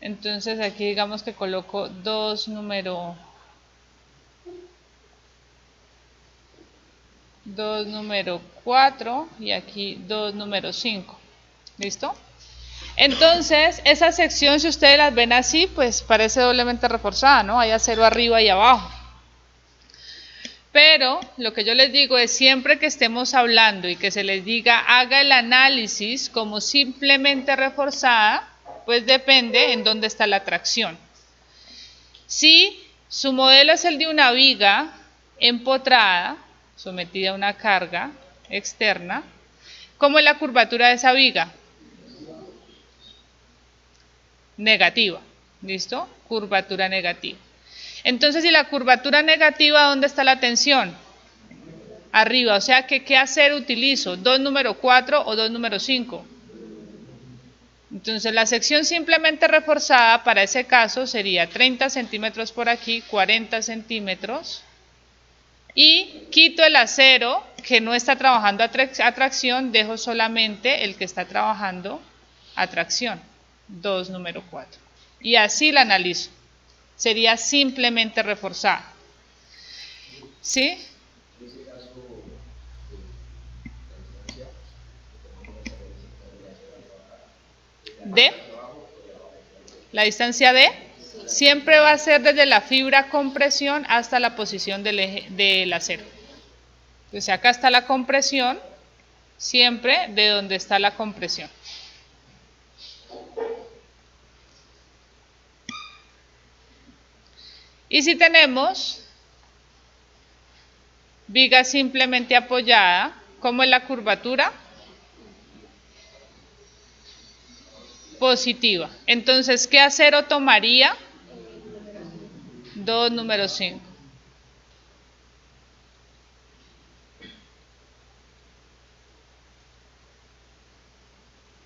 Entonces aquí digamos que coloco 2 número 4 y aquí 2 número 5. ¿Listo? Entonces, esa sección, si ustedes las ven así, pues parece doblemente reforzada, ¿no? Hay acero arriba y abajo. Pero lo que yo les digo es siempre que estemos hablando y que se les diga haga el análisis como simplemente reforzada, pues depende en dónde está la tracción. Si su modelo es el de una viga empotrada, sometida a una carga externa, ¿cómo es la curvatura de esa viga? Negativa, ¿listo? Curvatura negativa. Entonces, si la curvatura negativa, ¿dónde está la tensión? Arriba, o sea que ¿qué acero utilizo? ¿2 número 4 o 2 número 5? Entonces la sección simplemente reforzada para ese caso sería 30 centímetros por aquí, 40 centímetros. Y quito el acero que no está trabajando a tracción, dejo solamente el que está trabajando a tracción, 2 número 4. Y así la analizo. Sería simplemente reforzada. ¿Sí? ¿De? La distancia de siempre va a ser desde la fibra compresión hasta la posición del acero. Entonces acá está la compresión siempre de donde está la compresión. Y si tenemos viga simplemente apoyada, ¿cómo es la curvatura? Positiva. Entonces, ¿qué acero tomaría? 2, número 5.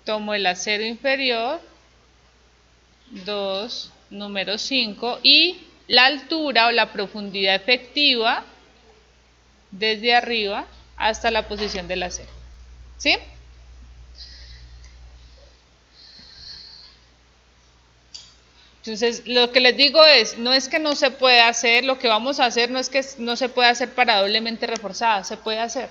Tomo el acero inferior, 2, número 5, y la altura o la profundidad efectiva desde arriba hasta la posición del acero. ¿Sí? Entonces, lo que les digo es, no es que no se puede hacer, lo que vamos a hacer no es que no se puede hacer para doblemente reforzada, se puede hacer.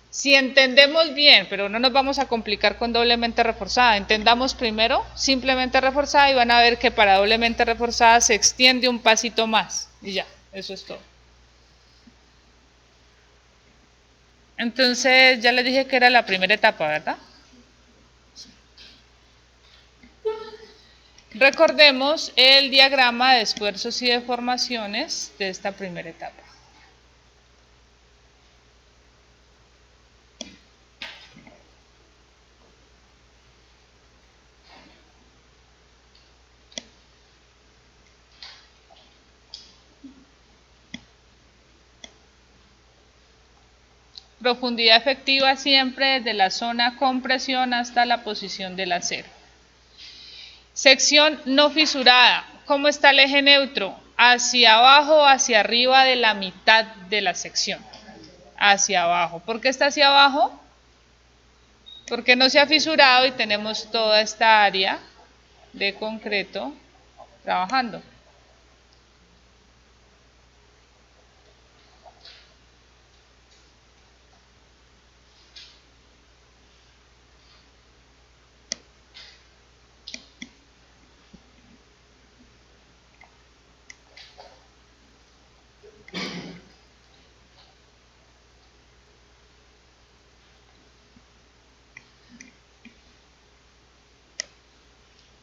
Si entendemos bien, pero no nos vamos a complicar con doblemente reforzada, entendamos primero simplemente reforzada y van a ver que para doblemente reforzada se extiende un pasito más y ya, eso es todo. Entonces, ya les dije que era la primera etapa, ¿verdad? Recordemos el diagrama de esfuerzos y deformaciones de esta primera etapa. Profundidad efectiva siempre desde la zona compresión hasta la posición del acero. Sección no fisurada. ¿Cómo está el eje neutro? Hacia abajo o hacia arriba de la mitad de la sección. Hacia abajo. ¿Por qué está hacia abajo? Porque no se ha fisurado y tenemos toda esta área de concreto trabajando.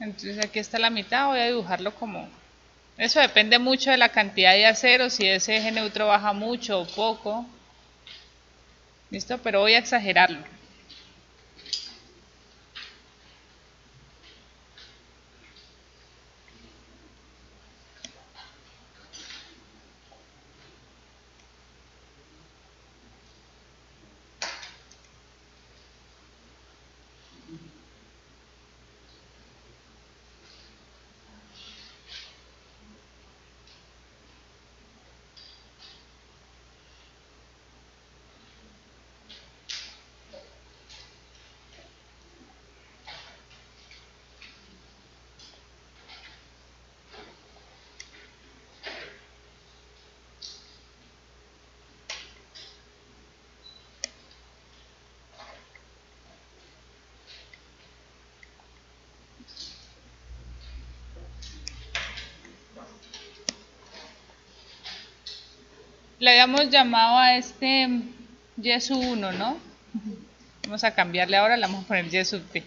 Entonces aquí está la mitad, voy a dibujarlo como... Eso depende mucho de la cantidad de acero, si ese eje neutro baja mucho o poco. ¿Listo? Pero voy a exagerarlo. Le habíamos llamado a este Y sub 1, ¿no? Vamos a cambiarle ahora, le vamos a poner Y sub T.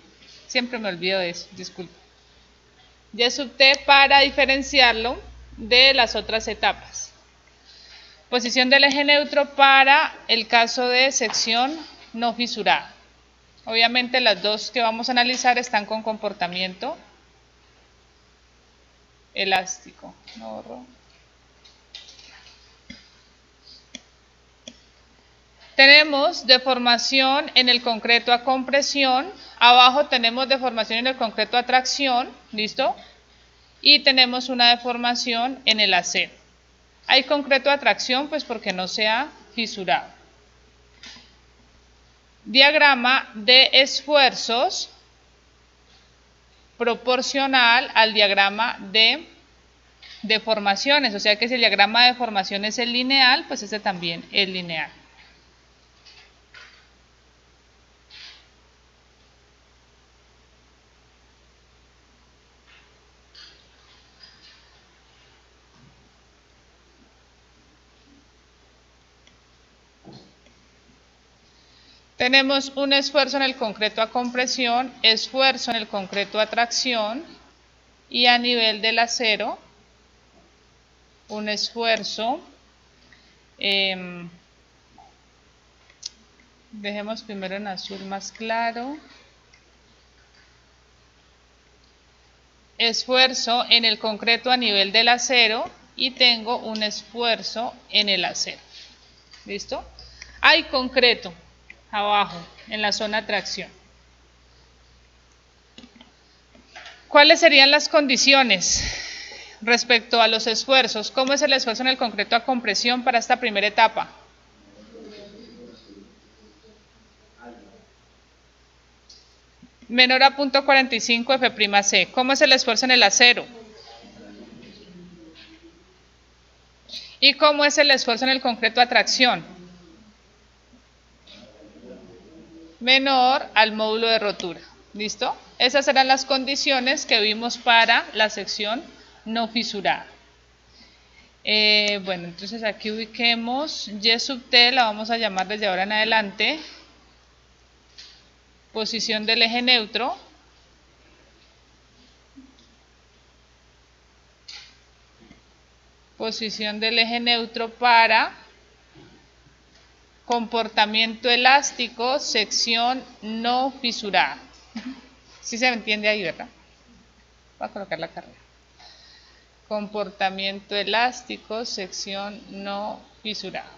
Siempre me olvido de eso, disculpa. Y sub T para diferenciarlo de las otras etapas. Posición del eje neutro para el caso de sección no fisurada. Obviamente las dos que vamos a analizar están con comportamiento elástico. No borro. Tenemos deformación en el concreto a compresión, abajo tenemos deformación en el concreto a tracción, ¿listo? Y tenemos una deformación en el acero. Hay concreto a tracción, pues porque no se ha fisurado. Diagrama de esfuerzos proporcional al diagrama de deformaciones, o sea que si el diagrama de deformaciones es lineal, pues este también es lineal. Tenemos un esfuerzo en el concreto a compresión, esfuerzo en el concreto a tracción y a nivel del acero, un esfuerzo. Dejemos primero en azul más claro. Esfuerzo en el concreto a nivel del acero y tengo un esfuerzo en el acero. ¿Listo? Hay concreto abajo en la zona de tracción. ¿Cuáles serían las condiciones respecto a los esfuerzos? ¿Cómo es el esfuerzo en el concreto a compresión para esta primera etapa? Menor a 0.45 F'C. ¿Cómo es el esfuerzo en el acero? ¿Y cómo es el esfuerzo en el concreto a tracción? Menor al módulo de rotura. ¿Listo? Esas eran las condiciones que vimos para la sección no fisurada. Bueno, entonces aquí ubiquemos Y sub T, la vamos a llamar desde ahora en adelante. Posición del eje neutro. Posición del eje neutro para comportamiento elástico, sección no fisurada. ¿Sí se entiende ahí, verdad? Voy a colocar la carrera. Comportamiento elástico, sección no fisurada.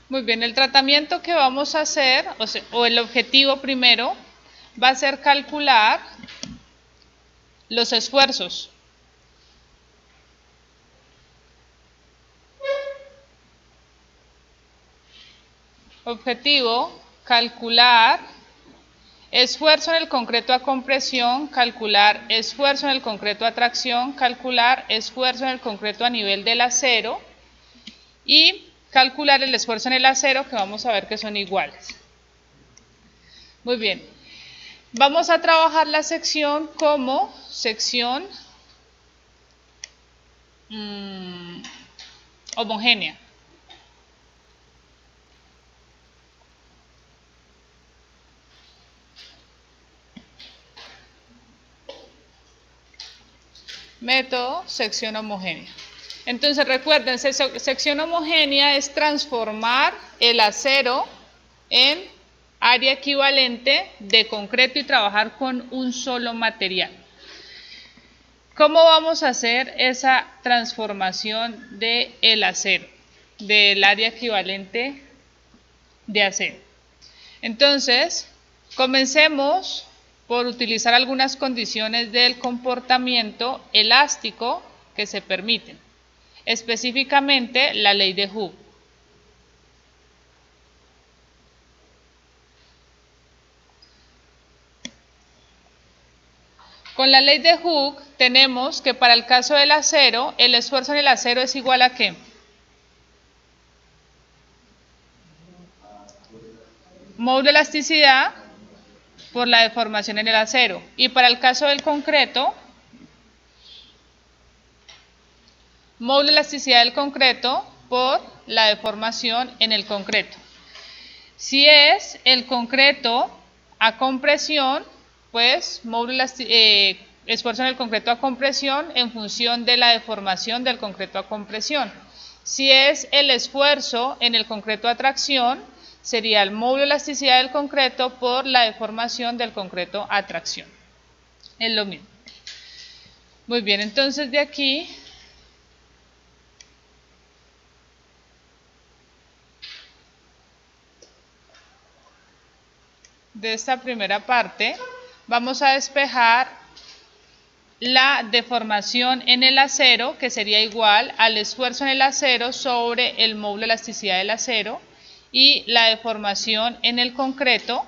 Muy bien, el tratamiento que vamos a hacer, o el objetivo primero, va a ser calcular los esfuerzos. Objetivo, calcular esfuerzo en el concreto a compresión, calcular esfuerzo en el concreto a tracción, calcular esfuerzo en el concreto a nivel del acero y calcular el esfuerzo en el acero, que vamos a ver que son iguales. Muy bien, vamos a trabajar la sección como sección homogénea. Método, sección homogénea. Entonces recuerden, sección homogénea es transformar el acero en área equivalente de concreto y trabajar con un solo material. ¿Cómo vamos a hacer esa transformación del acero, del área equivalente de acero? Entonces, comencemos por utilizar algunas condiciones del comportamiento elástico que se permiten, específicamente la ley de Hooke. Con la ley de Hooke tenemos que para el caso del acero, el esfuerzo en el acero es igual a ¿qué? Módulo de elasticidad por la deformación en el acero. Y para el caso del concreto, módulo de elasticidad del concreto por la deformación en el concreto. Si es el concreto a compresión, pues módulo esfuerzo en el concreto a compresión en función de la deformación del concreto a compresión. Si es el esfuerzo en el concreto a tracción, sería el módulo de elasticidad del concreto por la deformación del concreto a tracción. Es lo mismo. Muy bien, entonces de aquí de esta primera parte vamos a despejar la deformación en el acero, que sería igual al esfuerzo en el acero sobre el módulo de elasticidad del acero, y la deformación en el concreto,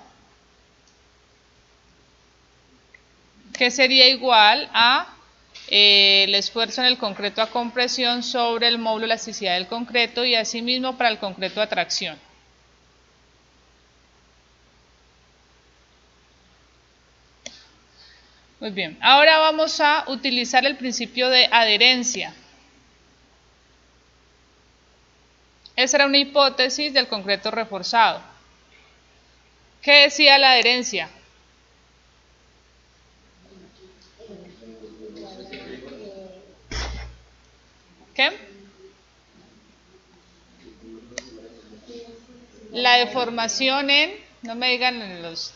que sería igual a el esfuerzo en el concreto a compresión sobre el módulo de elasticidad del concreto, y asimismo para el concreto a tracción. Muy bien, ahora vamos a utilizar el principio de adherencia. Esa era una hipótesis del concreto reforzado. ¿Qué decía la adherencia? ¿Qué? La deformación en, no me digan en los,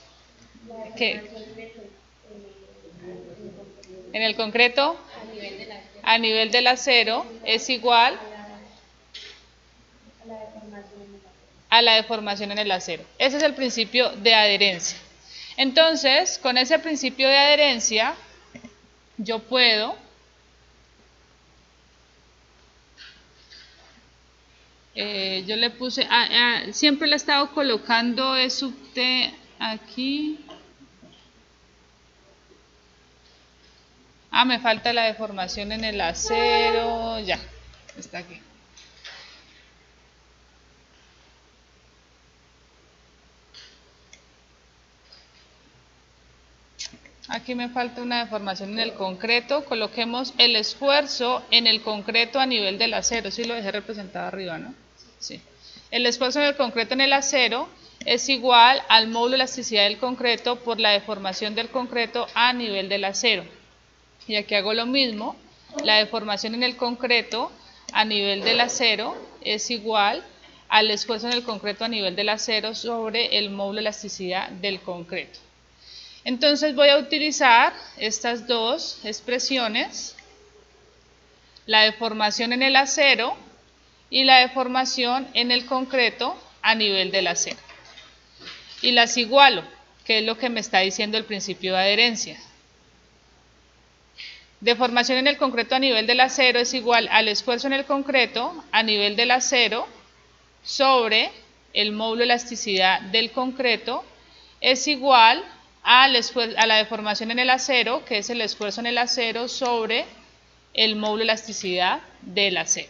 ¿qué? En el concreto, a nivel del acero, es igual a la deformación en el acero. Ese es el principio de adherencia. Entonces, con ese principio de adherencia, yo puedo yo le puse, siempre le he estado colocando es subte aquí. Me falta la deformación en el acero, ya, está aquí. Aquí me falta una deformación en el concreto, coloquemos el esfuerzo en el concreto a nivel del acero, sí lo dejé representado arriba, ¿no? Sí. El esfuerzo en el concreto en el acero es igual al módulo de elasticidad del concreto por la deformación del concreto a nivel del acero. Y aquí hago lo mismo, la deformación en el concreto a nivel del acero es igual al esfuerzo en el concreto a nivel del acero sobre el módulo de elasticidad del concreto. Entonces voy a utilizar estas dos expresiones, la deformación en el acero y la deformación en el concreto a nivel del acero. Y las igualo, que es lo que me está diciendo el principio de adherencia. Deformación en el concreto a nivel del acero es igual al esfuerzo en el concreto a nivel del acero sobre el módulo de elasticidad del concreto es igual a la deformación en el acero, que es el esfuerzo en el acero sobre el módulo de elasticidad del acero.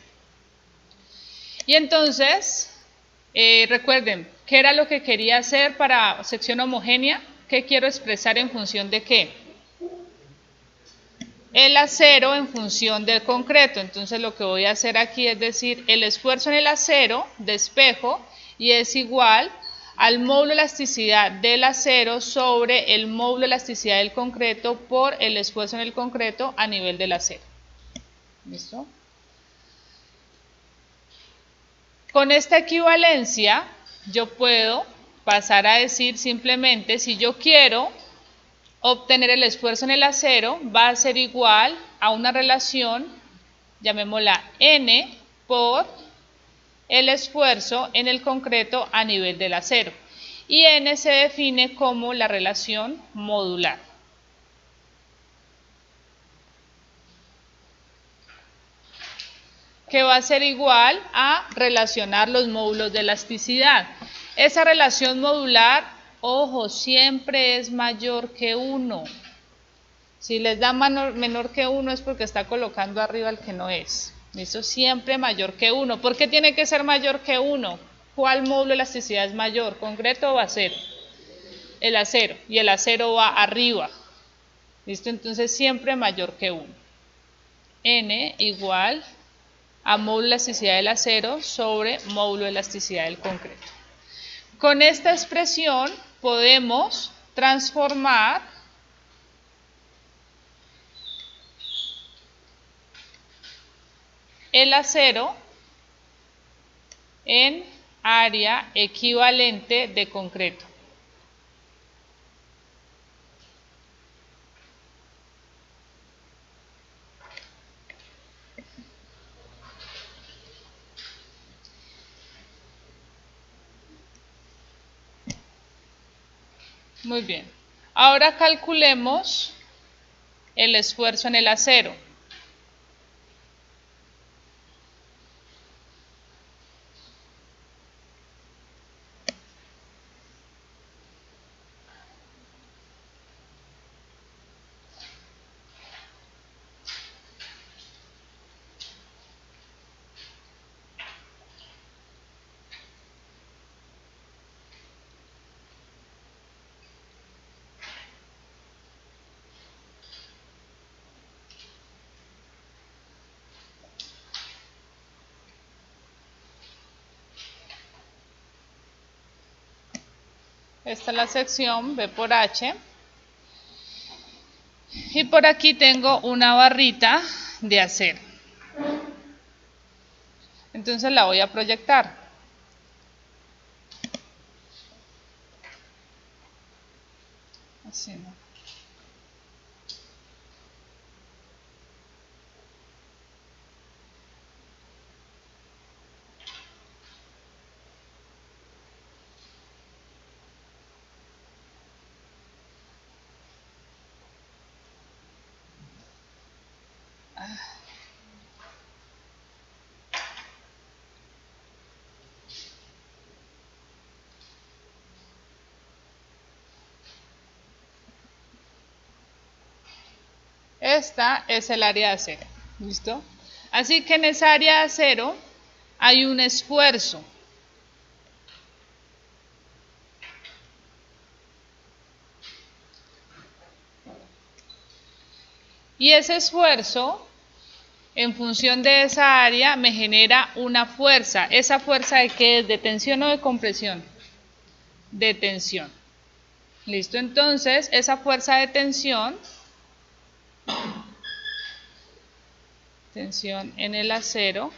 Y entonces, recuerden, ¿qué era lo que quería hacer para sección homogénea? ¿Qué quiero expresar en función de qué? El acero en función del concreto. Entonces lo que voy a hacer aquí es decir el esfuerzo en el acero de espejo y es igual al módulo de elasticidad del acero sobre el módulo de elasticidad del concreto por el esfuerzo en el concreto a nivel del acero. ¿Listo? Con esta equivalencia yo puedo pasar a decir simplemente si yo quiero obtener el esfuerzo en el acero va a ser igual a una relación, llamémosla N por el esfuerzo en el concreto a nivel del acero. Y N se define como la relación modular. Que va a ser igual a relacionar los módulos de elasticidad. Esa relación modular, ojo, siempre es mayor que 1. Si les da menor que 1 es porque está colocando arriba el que no es. ¿Listo? Siempre mayor que 1. ¿Por qué tiene que ser mayor que 1? ¿Cuál módulo de elasticidad es mayor? ¿Concreto o acero? El acero. Y el acero va arriba. ¿Listo? Entonces siempre mayor que 1. N igual a módulo de elasticidad del acero sobre módulo de elasticidad del concreto. Con esta expresión podemos transformar el acero en área equivalente de concreto. Muy bien. Ahora calculemos el esfuerzo en el acero. Esta es la sección B por H. Y por aquí tengo una barrita de acero. Entonces la voy a proyectar. Así, ¿no? Esta es el área de acero, ¿listo? Así que en esa área de acero hay un esfuerzo. Y ese esfuerzo, en función de esa área, me genera una fuerza. ¿Esa fuerza de qué es? ¿De tensión o de compresión? De tensión. ¿Listo? Entonces, esa fuerza de tensión en el acero,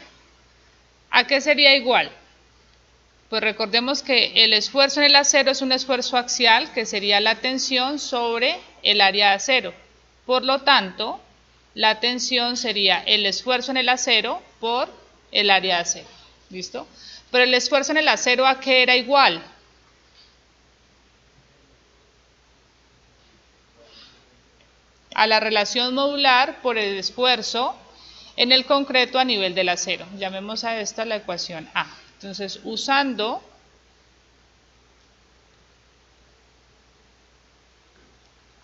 ¿a qué sería igual? Pues recordemos que el esfuerzo en el acero es un esfuerzo axial, que sería la tensión sobre el área de acero. Por lo tanto, la tensión sería el esfuerzo en el acero por el área de acero. ¿Listo? Pero el esfuerzo en el acero, ¿a qué era igual? A la relación modular por el esfuerzo en el concreto a nivel del acero. Llamemos a esta la ecuación A. Entonces, usando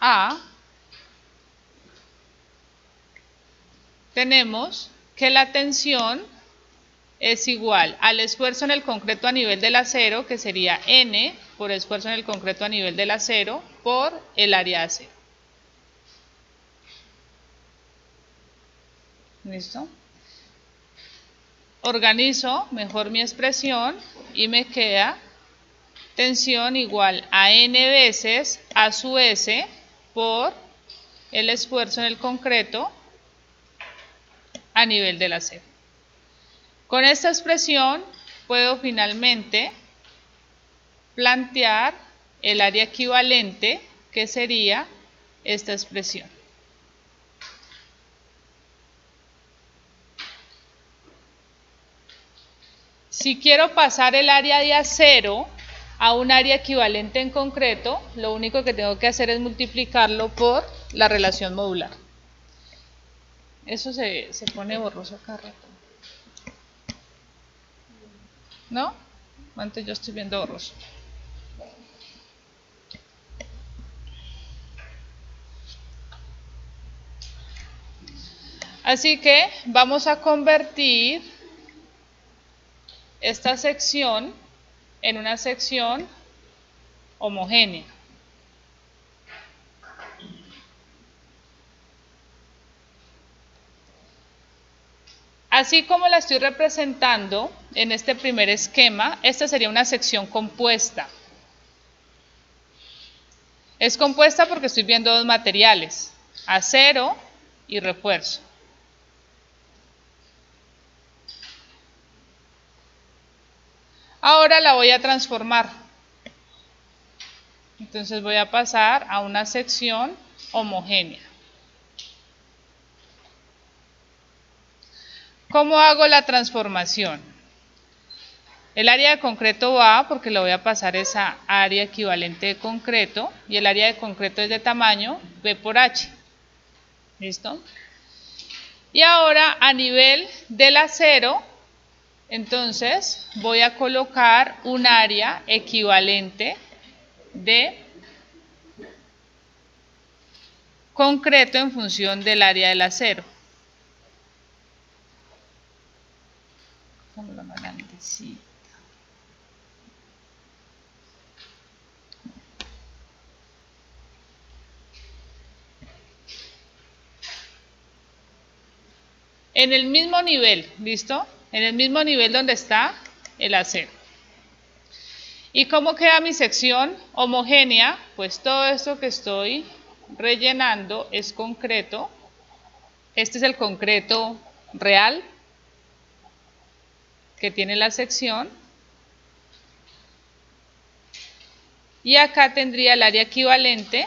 A, tenemos que la tensión es igual al esfuerzo en el concreto a nivel del acero, que sería N por esfuerzo en el concreto a nivel del acero por el área de acero. ¿Listo? Organizo mejor mi expresión y me queda tensión igual a N veces A sub S por el esfuerzo en el concreto a nivel del acero. Con esta expresión puedo finalmente plantear el área equivalente, que sería esta expresión. Si quiero pasar el área de acero a un área equivalente en concreto, lo único que tengo que hacer es multiplicarlo por la relación modular. Eso se pone borroso acá rato. ¿No? Antes yo estoy viendo borroso. Así que vamos a convertir esta sección en una sección homogénea. Así como la estoy representando en este primer esquema, esta sería una sección compuesta. Es compuesta porque estoy viendo dos materiales, acero y refuerzo. Ahora la voy a transformar. Entonces voy a pasar a una sección homogénea. ¿Cómo hago la transformación? El área de concreto va porque le voy a pasar esa área equivalente de concreto y el área de concreto es de tamaño B por H. ¿Listo? Y ahora a nivel del acero, entonces voy a colocar un área equivalente de concreto en función del área del acero. Como la más grandecita. En el mismo nivel, ¿listo? En el mismo nivel donde está el acero. ¿Y cómo queda mi sección homogénea? Pues todo esto que estoy rellenando es concreto. Este es el concreto real que tiene la sección. Y acá tendría el área equivalente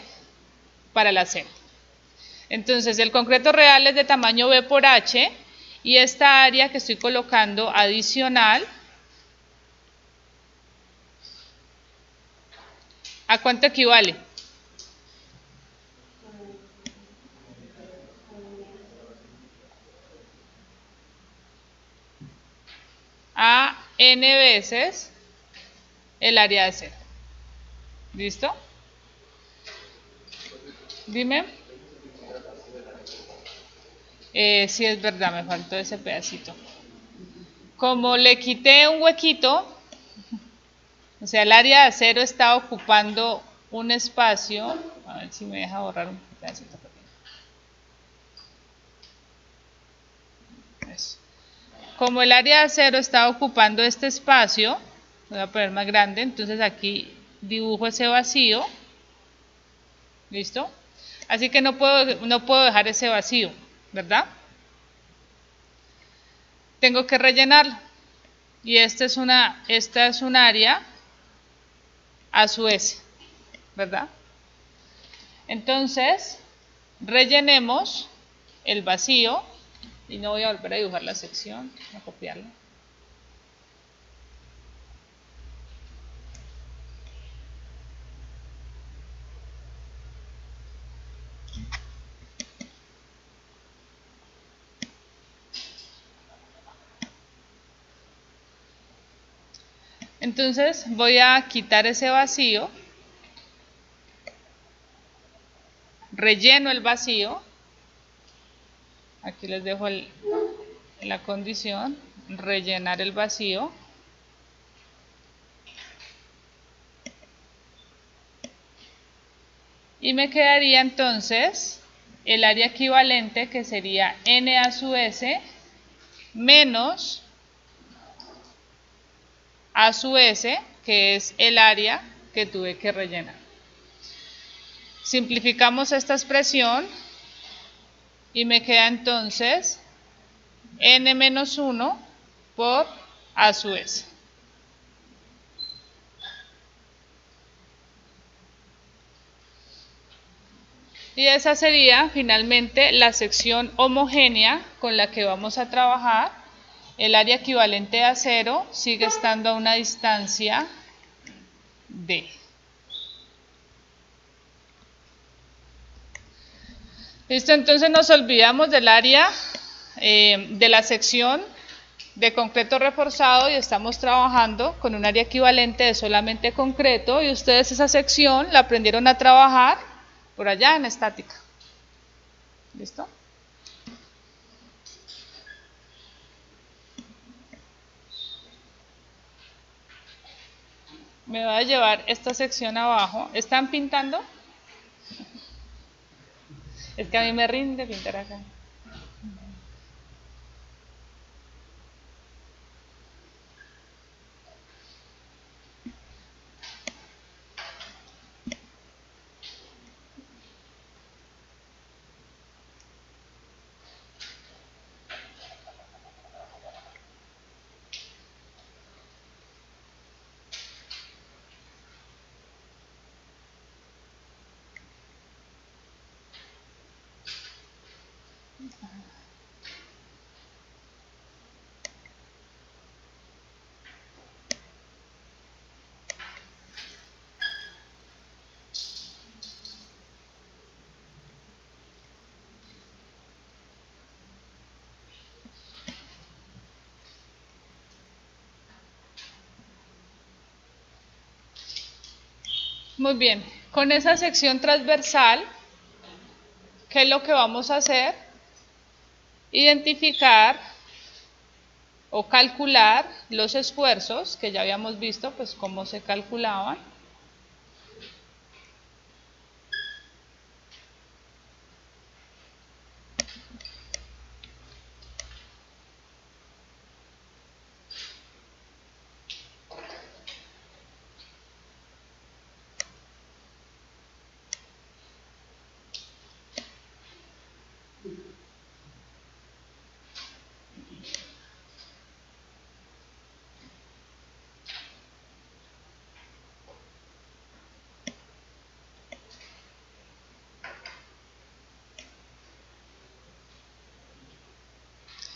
para el acero. Entonces el concreto real es de tamaño B por H y esta área que estoy colocando adicional, ¿a cuánto equivale? A n veces el área de acero. ¿Listo? Dime. Sí, es verdad, me faltó ese pedacito. Como le quité un huequito, o sea, el área de acero está ocupando un espacio. A ver si me deja borrar un pedacito. Eso. Como el área de acero está ocupando este espacio, voy a poner más grande, entonces aquí dibujo ese vacío. ¿Listo? Así que no puedo dejar ese vacío, ¿verdad? Tengo que rellenarlo. Y esta es un área a su vez, ¿verdad? Entonces, rellenemos el vacío. Y no voy a volver a dibujar la sección, voy a copiarla. Entonces voy a quitar ese vacío, relleno el vacío, aquí les dejo la condición, rellenar el vacío. Y me quedaría entonces el área equivalente que sería n a su s menos a su s, que es el área que tuve que rellenar. Simplificamos esta expresión y me queda entonces n menos 1 por a su s. Y esa sería finalmente la sección homogénea con la que vamos a trabajar. El área equivalente a 0 sigue estando a una distancia d. Listo, entonces nos olvidamos del área de la sección de concreto reforzado y estamos trabajando con un área equivalente de solamente concreto y ustedes esa sección la aprendieron a trabajar por allá en estática. ¿Listo? Me voy a llevar esta sección abajo. ¿Están pintando? Es que a mí me rinde pintar acá. Muy bien, con esa sección transversal, ¿qué es lo que vamos a hacer? Identificar o calcular los esfuerzos, que ya habíamos visto pues cómo se calculaban.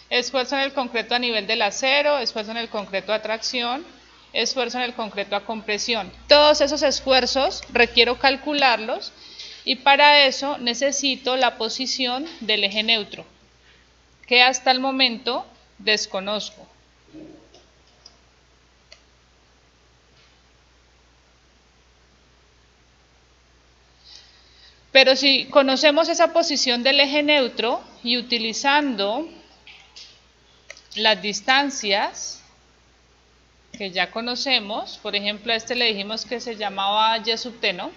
Esfuerzo en el concreto a nivel del acero, esfuerzo en el concreto a tracción, esfuerzo en el concreto a compresión. Todos esos esfuerzos requiero calcularlos y para eso necesito la posición del eje neutro, que hasta el momento desconozco. Pero si conocemos esa posición del eje neutro y utilizando las distancias que ya conocemos, por ejemplo a este le dijimos que se llamaba y sub t, ¿no?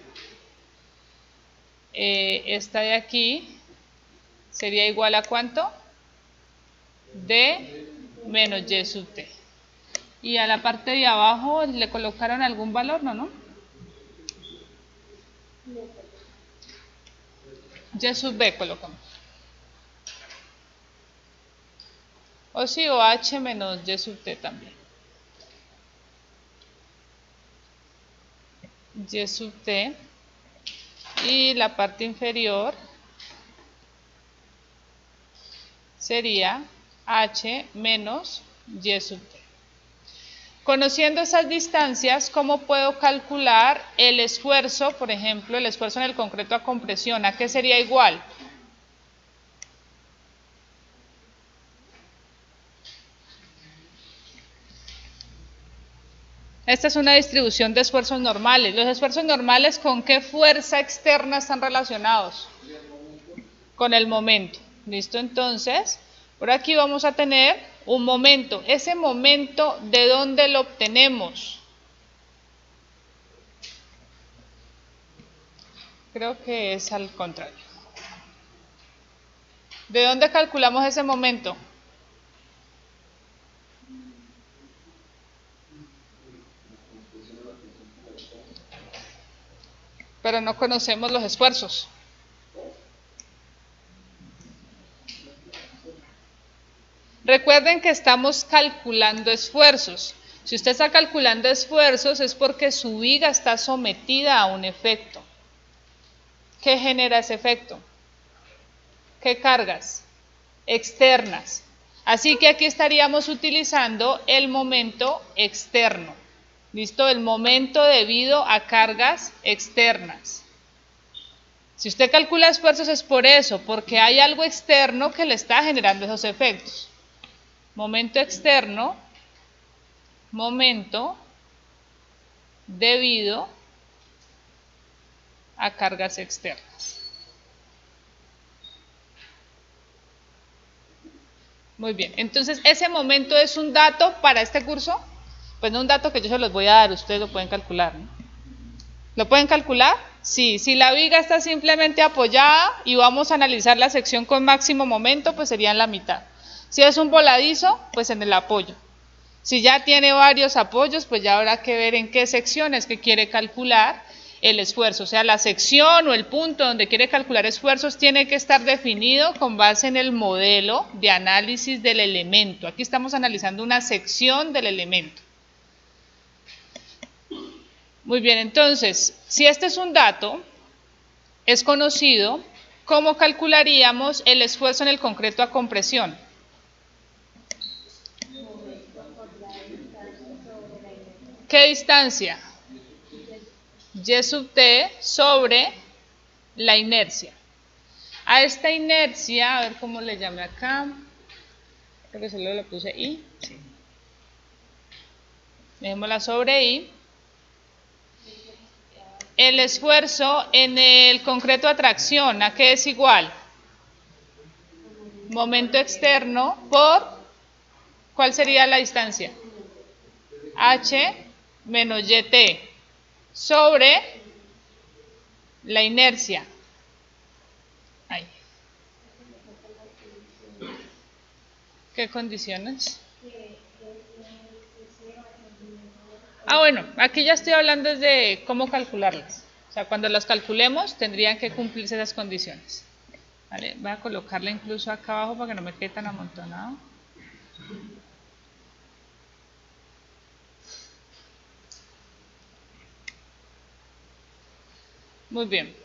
Esta de aquí sería igual a ¿cuánto? D menos y sub t. Y a la parte de abajo le colocaron algún valor, ¿no? Y sub b colocamos. O sí, o h menos y sub t también. Y sub t. Y la parte inferior sería h menos y sub t. Conociendo esas distancias, ¿cómo puedo calcular el esfuerzo, por ejemplo, el esfuerzo en el concreto a compresión? ¿A qué sería igual? Esta es una distribución de esfuerzos normales. ¿Los esfuerzos normales con qué fuerza externa están relacionados? Con el momento. ¿Listo? Entonces, por aquí vamos a tener un momento. Ese momento, ¿de dónde lo obtenemos? Creo que es al contrario. ¿De dónde calculamos ese momento? Pero no conocemos los esfuerzos. Recuerden que estamos calculando esfuerzos. Si usted está calculando esfuerzos es porque su viga está sometida a un efecto. ¿Qué genera ese efecto? ¿Qué cargas? Externas. Así que aquí estaríamos utilizando el momento externo. ¿Listo? El momento debido a cargas externas. Si usted calcula esfuerzos es por eso, porque hay algo externo que le está generando esos efectos. Momento externo, momento debido a cargas externas. Muy bien, entonces ese momento es un dato para este curso, pues no un dato que yo se los voy a dar, ustedes lo pueden calcular, ¿no? ¿Lo pueden calcular? Sí, si la viga está simplemente apoyada y vamos a analizar la sección con máximo momento, pues sería en la mitad. Si es un voladizo, pues en el apoyo. Si ya tiene varios apoyos, pues ya habrá que ver en qué secciones que quiere calcular el esfuerzo. O sea, la sección o el punto donde quiere calcular esfuerzos tiene que estar definido con base en el modelo de análisis del elemento. Aquí estamos analizando una sección del elemento. Muy bien, entonces, si este es un dato, es conocido, ¿cómo calcularíamos el esfuerzo en el concreto a compresión? ¿Qué distancia? Y sub t sobre la inercia. A esta inercia, a ver cómo le llamé acá, creo que solo le puse I, sí. Dejémosla sobre I. el esfuerzo en el concreto a tracción, ¿a qué es igual? Momento externo por, ¿cuál sería la distancia? H menos YT sobre la inercia. Ahí. ¿Qué condiciones? Bueno, aquí ya estoy hablando de cómo calcularlas. O sea, cuando las calculemos tendrían que cumplirse esas condiciones. ¿Vale? Voy a colocarla incluso acá abajo para que no me quede tan amontonado. Muy bien.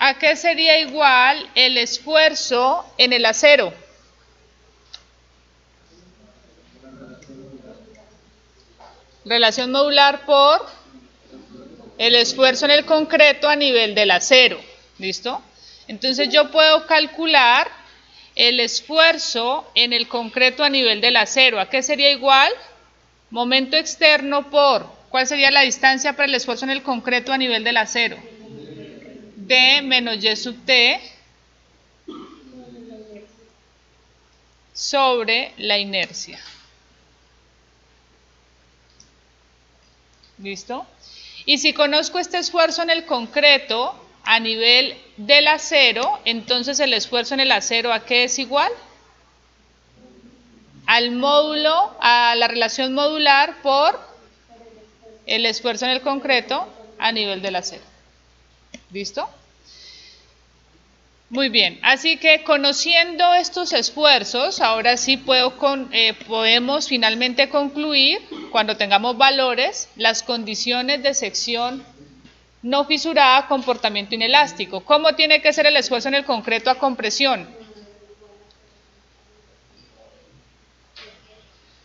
¿A qué sería igual el esfuerzo en el acero? Relación modular por el esfuerzo en el concreto a nivel del acero. ¿Listo? Entonces yo puedo calcular el esfuerzo en el concreto a nivel del acero. ¿A qué sería igual? Momento externo por, ¿cuál sería la distancia para el esfuerzo en el concreto a nivel del acero? D menos Y sub T sobre la inercia. ¿Listo? Y si conozco este esfuerzo en el concreto a nivel del acero, entonces el esfuerzo en el acero, ¿a qué es igual? Al módulo, a la relación modular por el esfuerzo en el concreto a nivel del acero. ¿Listo? Muy bien, así que conociendo estos esfuerzos, ahora sí podemos finalmente concluir, cuando tengamos valores, las condiciones de sección no fisurada, comportamiento inelástico. ¿Cómo tiene que ser el esfuerzo en el concreto a compresión?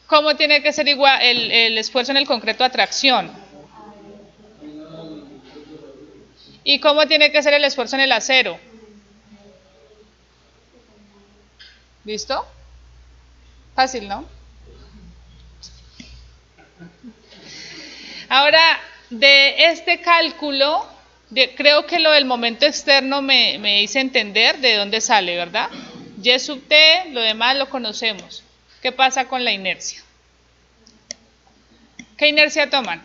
¿Cómo tiene que ser igual el esfuerzo en el concreto a tracción? ¿Y cómo tiene que ser el esfuerzo en el acero? ¿Listo? Fácil, ¿no? Ahora, de este cálculo, creo que lo del momento externo me hice entender de dónde sale, ¿verdad? Y sub t, lo demás lo conocemos. ¿Qué pasa con la inercia? ¿Qué inercia toman?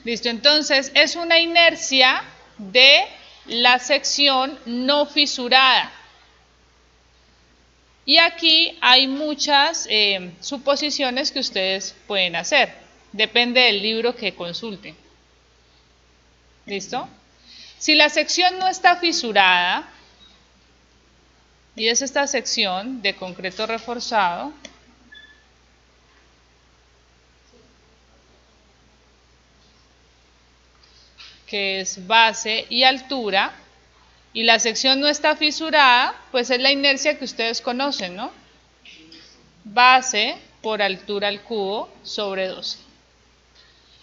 Listo, entonces es una inercia de la sección no fisurada. Y aquí hay muchas suposiciones que ustedes pueden hacer. Depende del libro que consulten. ¿Listo? Si la sección no está fisurada, y es esta sección de concreto reforzado, que es base y altura, y la sección no está fisurada, pues es la inercia que ustedes conocen, ¿no? Base por altura al cubo sobre 12.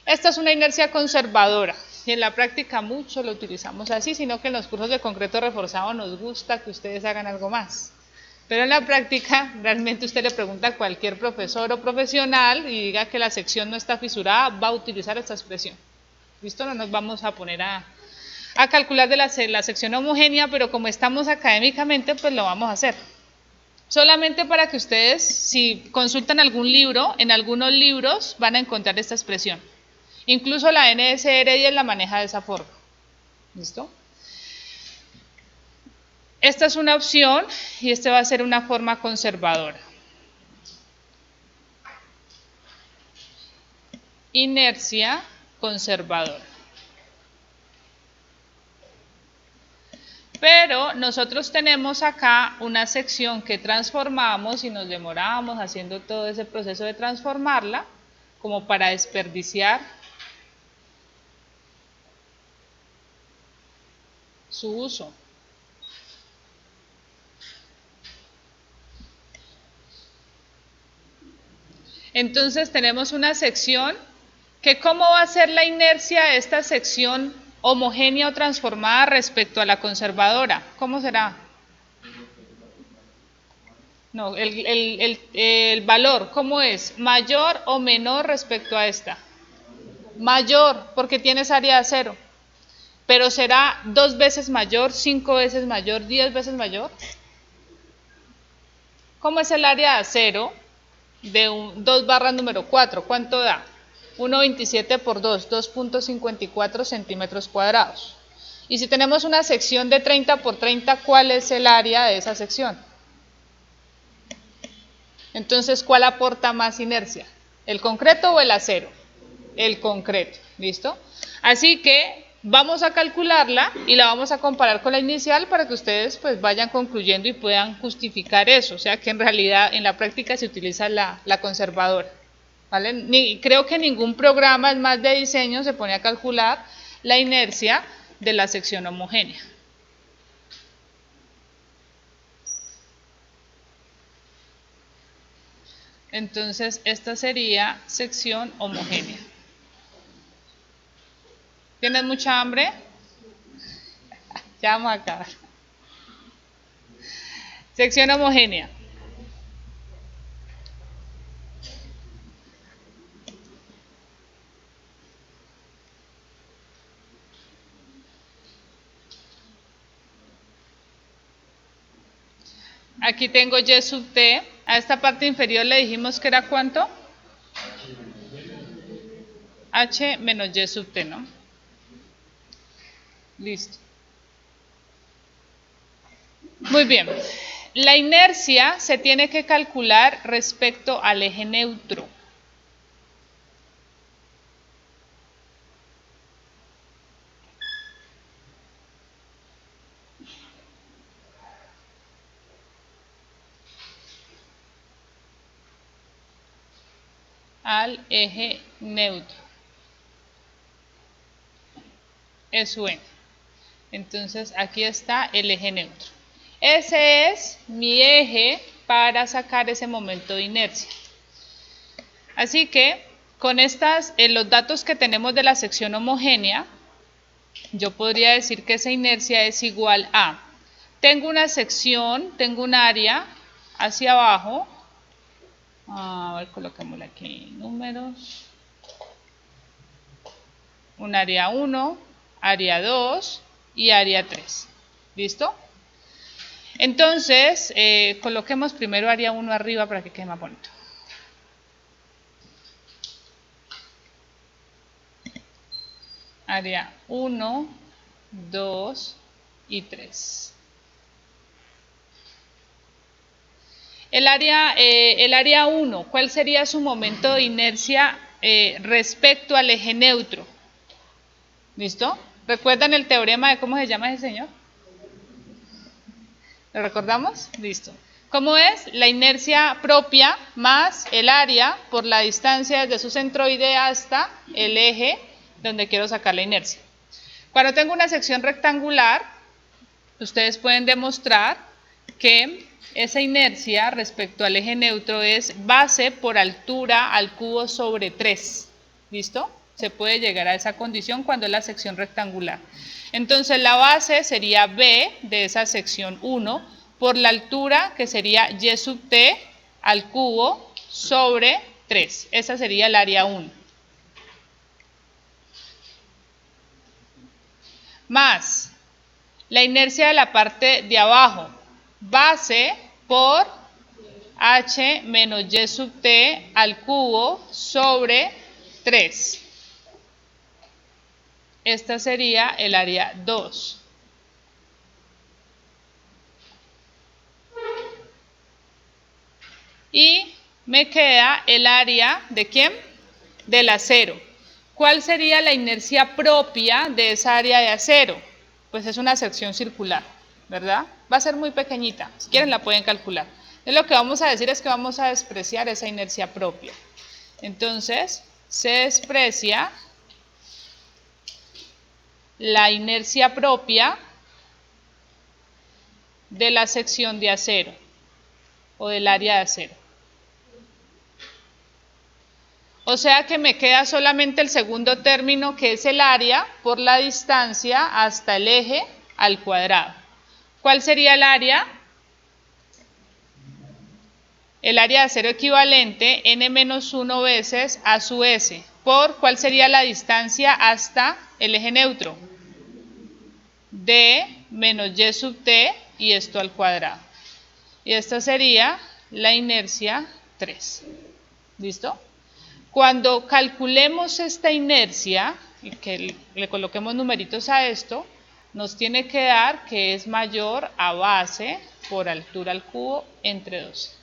Esta es una inercia conservadora y en la práctica mucho lo utilizamos así, sino que en los cursos de concreto reforzado nos gusta que ustedes hagan algo más. Pero en la práctica realmente usted le pregunta a cualquier profesor o profesional y diga que la sección no está fisurada, va a utilizar esta expresión. ¿Listo? No nos vamos a poner a calcular de la sección homogénea, pero como estamos académicamente, pues lo vamos a hacer. Solamente para que ustedes, si consultan algún libro, en algunos libros van a encontrar esta expresión. Incluso la NSR10 la maneja de esa forma. ¿Listo? Esta es una opción y esta va a ser una forma conservadora. Inercia conservadora. Pero nosotros tenemos acá una sección que transformamos y nos demoramos haciendo todo ese proceso de transformarla como para desperdiciar su uso. Entonces tenemos una sección que ¿cómo va a ser la inercia de esta sección homogénea o transformada respecto a la conservadora? ¿Cómo será? No, el valor, ¿cómo es? ¿Mayor o menor respecto a esta? Mayor, porque tienes área de acero. Pero será 2 veces mayor, 5 veces mayor, 10 veces mayor. ¿Cómo es el área de acero de 2 barra número 4? ¿Cuánto da? 1,27 por 2, 2,54 centímetros cuadrados. Y si tenemos una sección de 30 por 30, ¿cuál es el área de esa sección? Entonces, ¿cuál aporta más inercia? ¿El concreto o el acero? El concreto, ¿listo? Así que vamos a calcularla y la vamos a comparar con la inicial para que ustedes pues vayan concluyendo y puedan justificar eso, o sea que en realidad en la práctica se utiliza la conservadora, ¿vale? Creo que ningún programa más de diseño se pone a calcular la inercia de la sección homogénea. Entonces esta sería sección homogénea. ¿Tienes mucha hambre? Ya vamos a acabar. Sección homogénea. Aquí tengo y sub t. A esta parte inferior le dijimos que era ¿cuánto? H menos y sub t, ¿no? Listo. Muy bien. La inercia se tiene que calcular respecto al eje neutro. Al eje neutro. SUN. Entonces aquí está el eje neutro. Ese es mi eje para sacar ese momento de inercia. Así que con los datos que tenemos de la sección homogénea, yo podría decir que esa inercia es igual a, tengo una sección, tengo un área hacia abajo, a ver, coloquémosle aquí números, un área 1, área 2 y área 3, ¿listo? Entonces, coloquemos primero área 1 arriba para que quede más bonito. Área 1, 2 y 3. El área 1, ¿cuál sería su momento de inercia respecto al eje neutro? ¿Listo? ¿Recuerdan el teorema de cómo se llama ese señor? ¿Lo recordamos? Listo. ¿Cómo es? La inercia propia más el área por la distancia desde su centroide hasta el eje donde quiero sacar la inercia. Cuando tengo una sección rectangular, ustedes pueden demostrar que esa inercia respecto al eje neutro es base por altura al cubo sobre 3. ¿Listo? Se puede llegar a esa condición cuando es la sección rectangular. Entonces la base sería B de esa sección 1 por la altura que sería y sub t al cubo sobre 3. Esa sería el área 1. Más la inercia de la parte de abajo, base por h menos y sub t al cubo sobre 3. Esta sería el área 2. Y me queda el área ¿de quién? Del acero. ¿Cuál sería la inercia propia de esa área de acero? Pues es una sección circular, ¿verdad? Va a ser muy pequeñita, si quieren la pueden calcular. Entonces lo que vamos a decir es que vamos a despreciar esa inercia propia. Entonces, se desprecia la inercia propia de la sección de acero o del área de acero. O sea que me queda solamente el segundo término, que es el área por la distancia hasta el eje al cuadrado. ¿Cuál sería el área? el área de acero equivalente n-1 veces A sub S, por ¿cuál sería la distancia hasta el eje neutro? D menos Y sub T y esto al cuadrado. Y esta sería la inercia 3. ¿Listo? Cuando calculemos esta inercia, y que le coloquemos numeritos a esto, nos tiene que dar que es mayor a base por altura al cubo entre 12.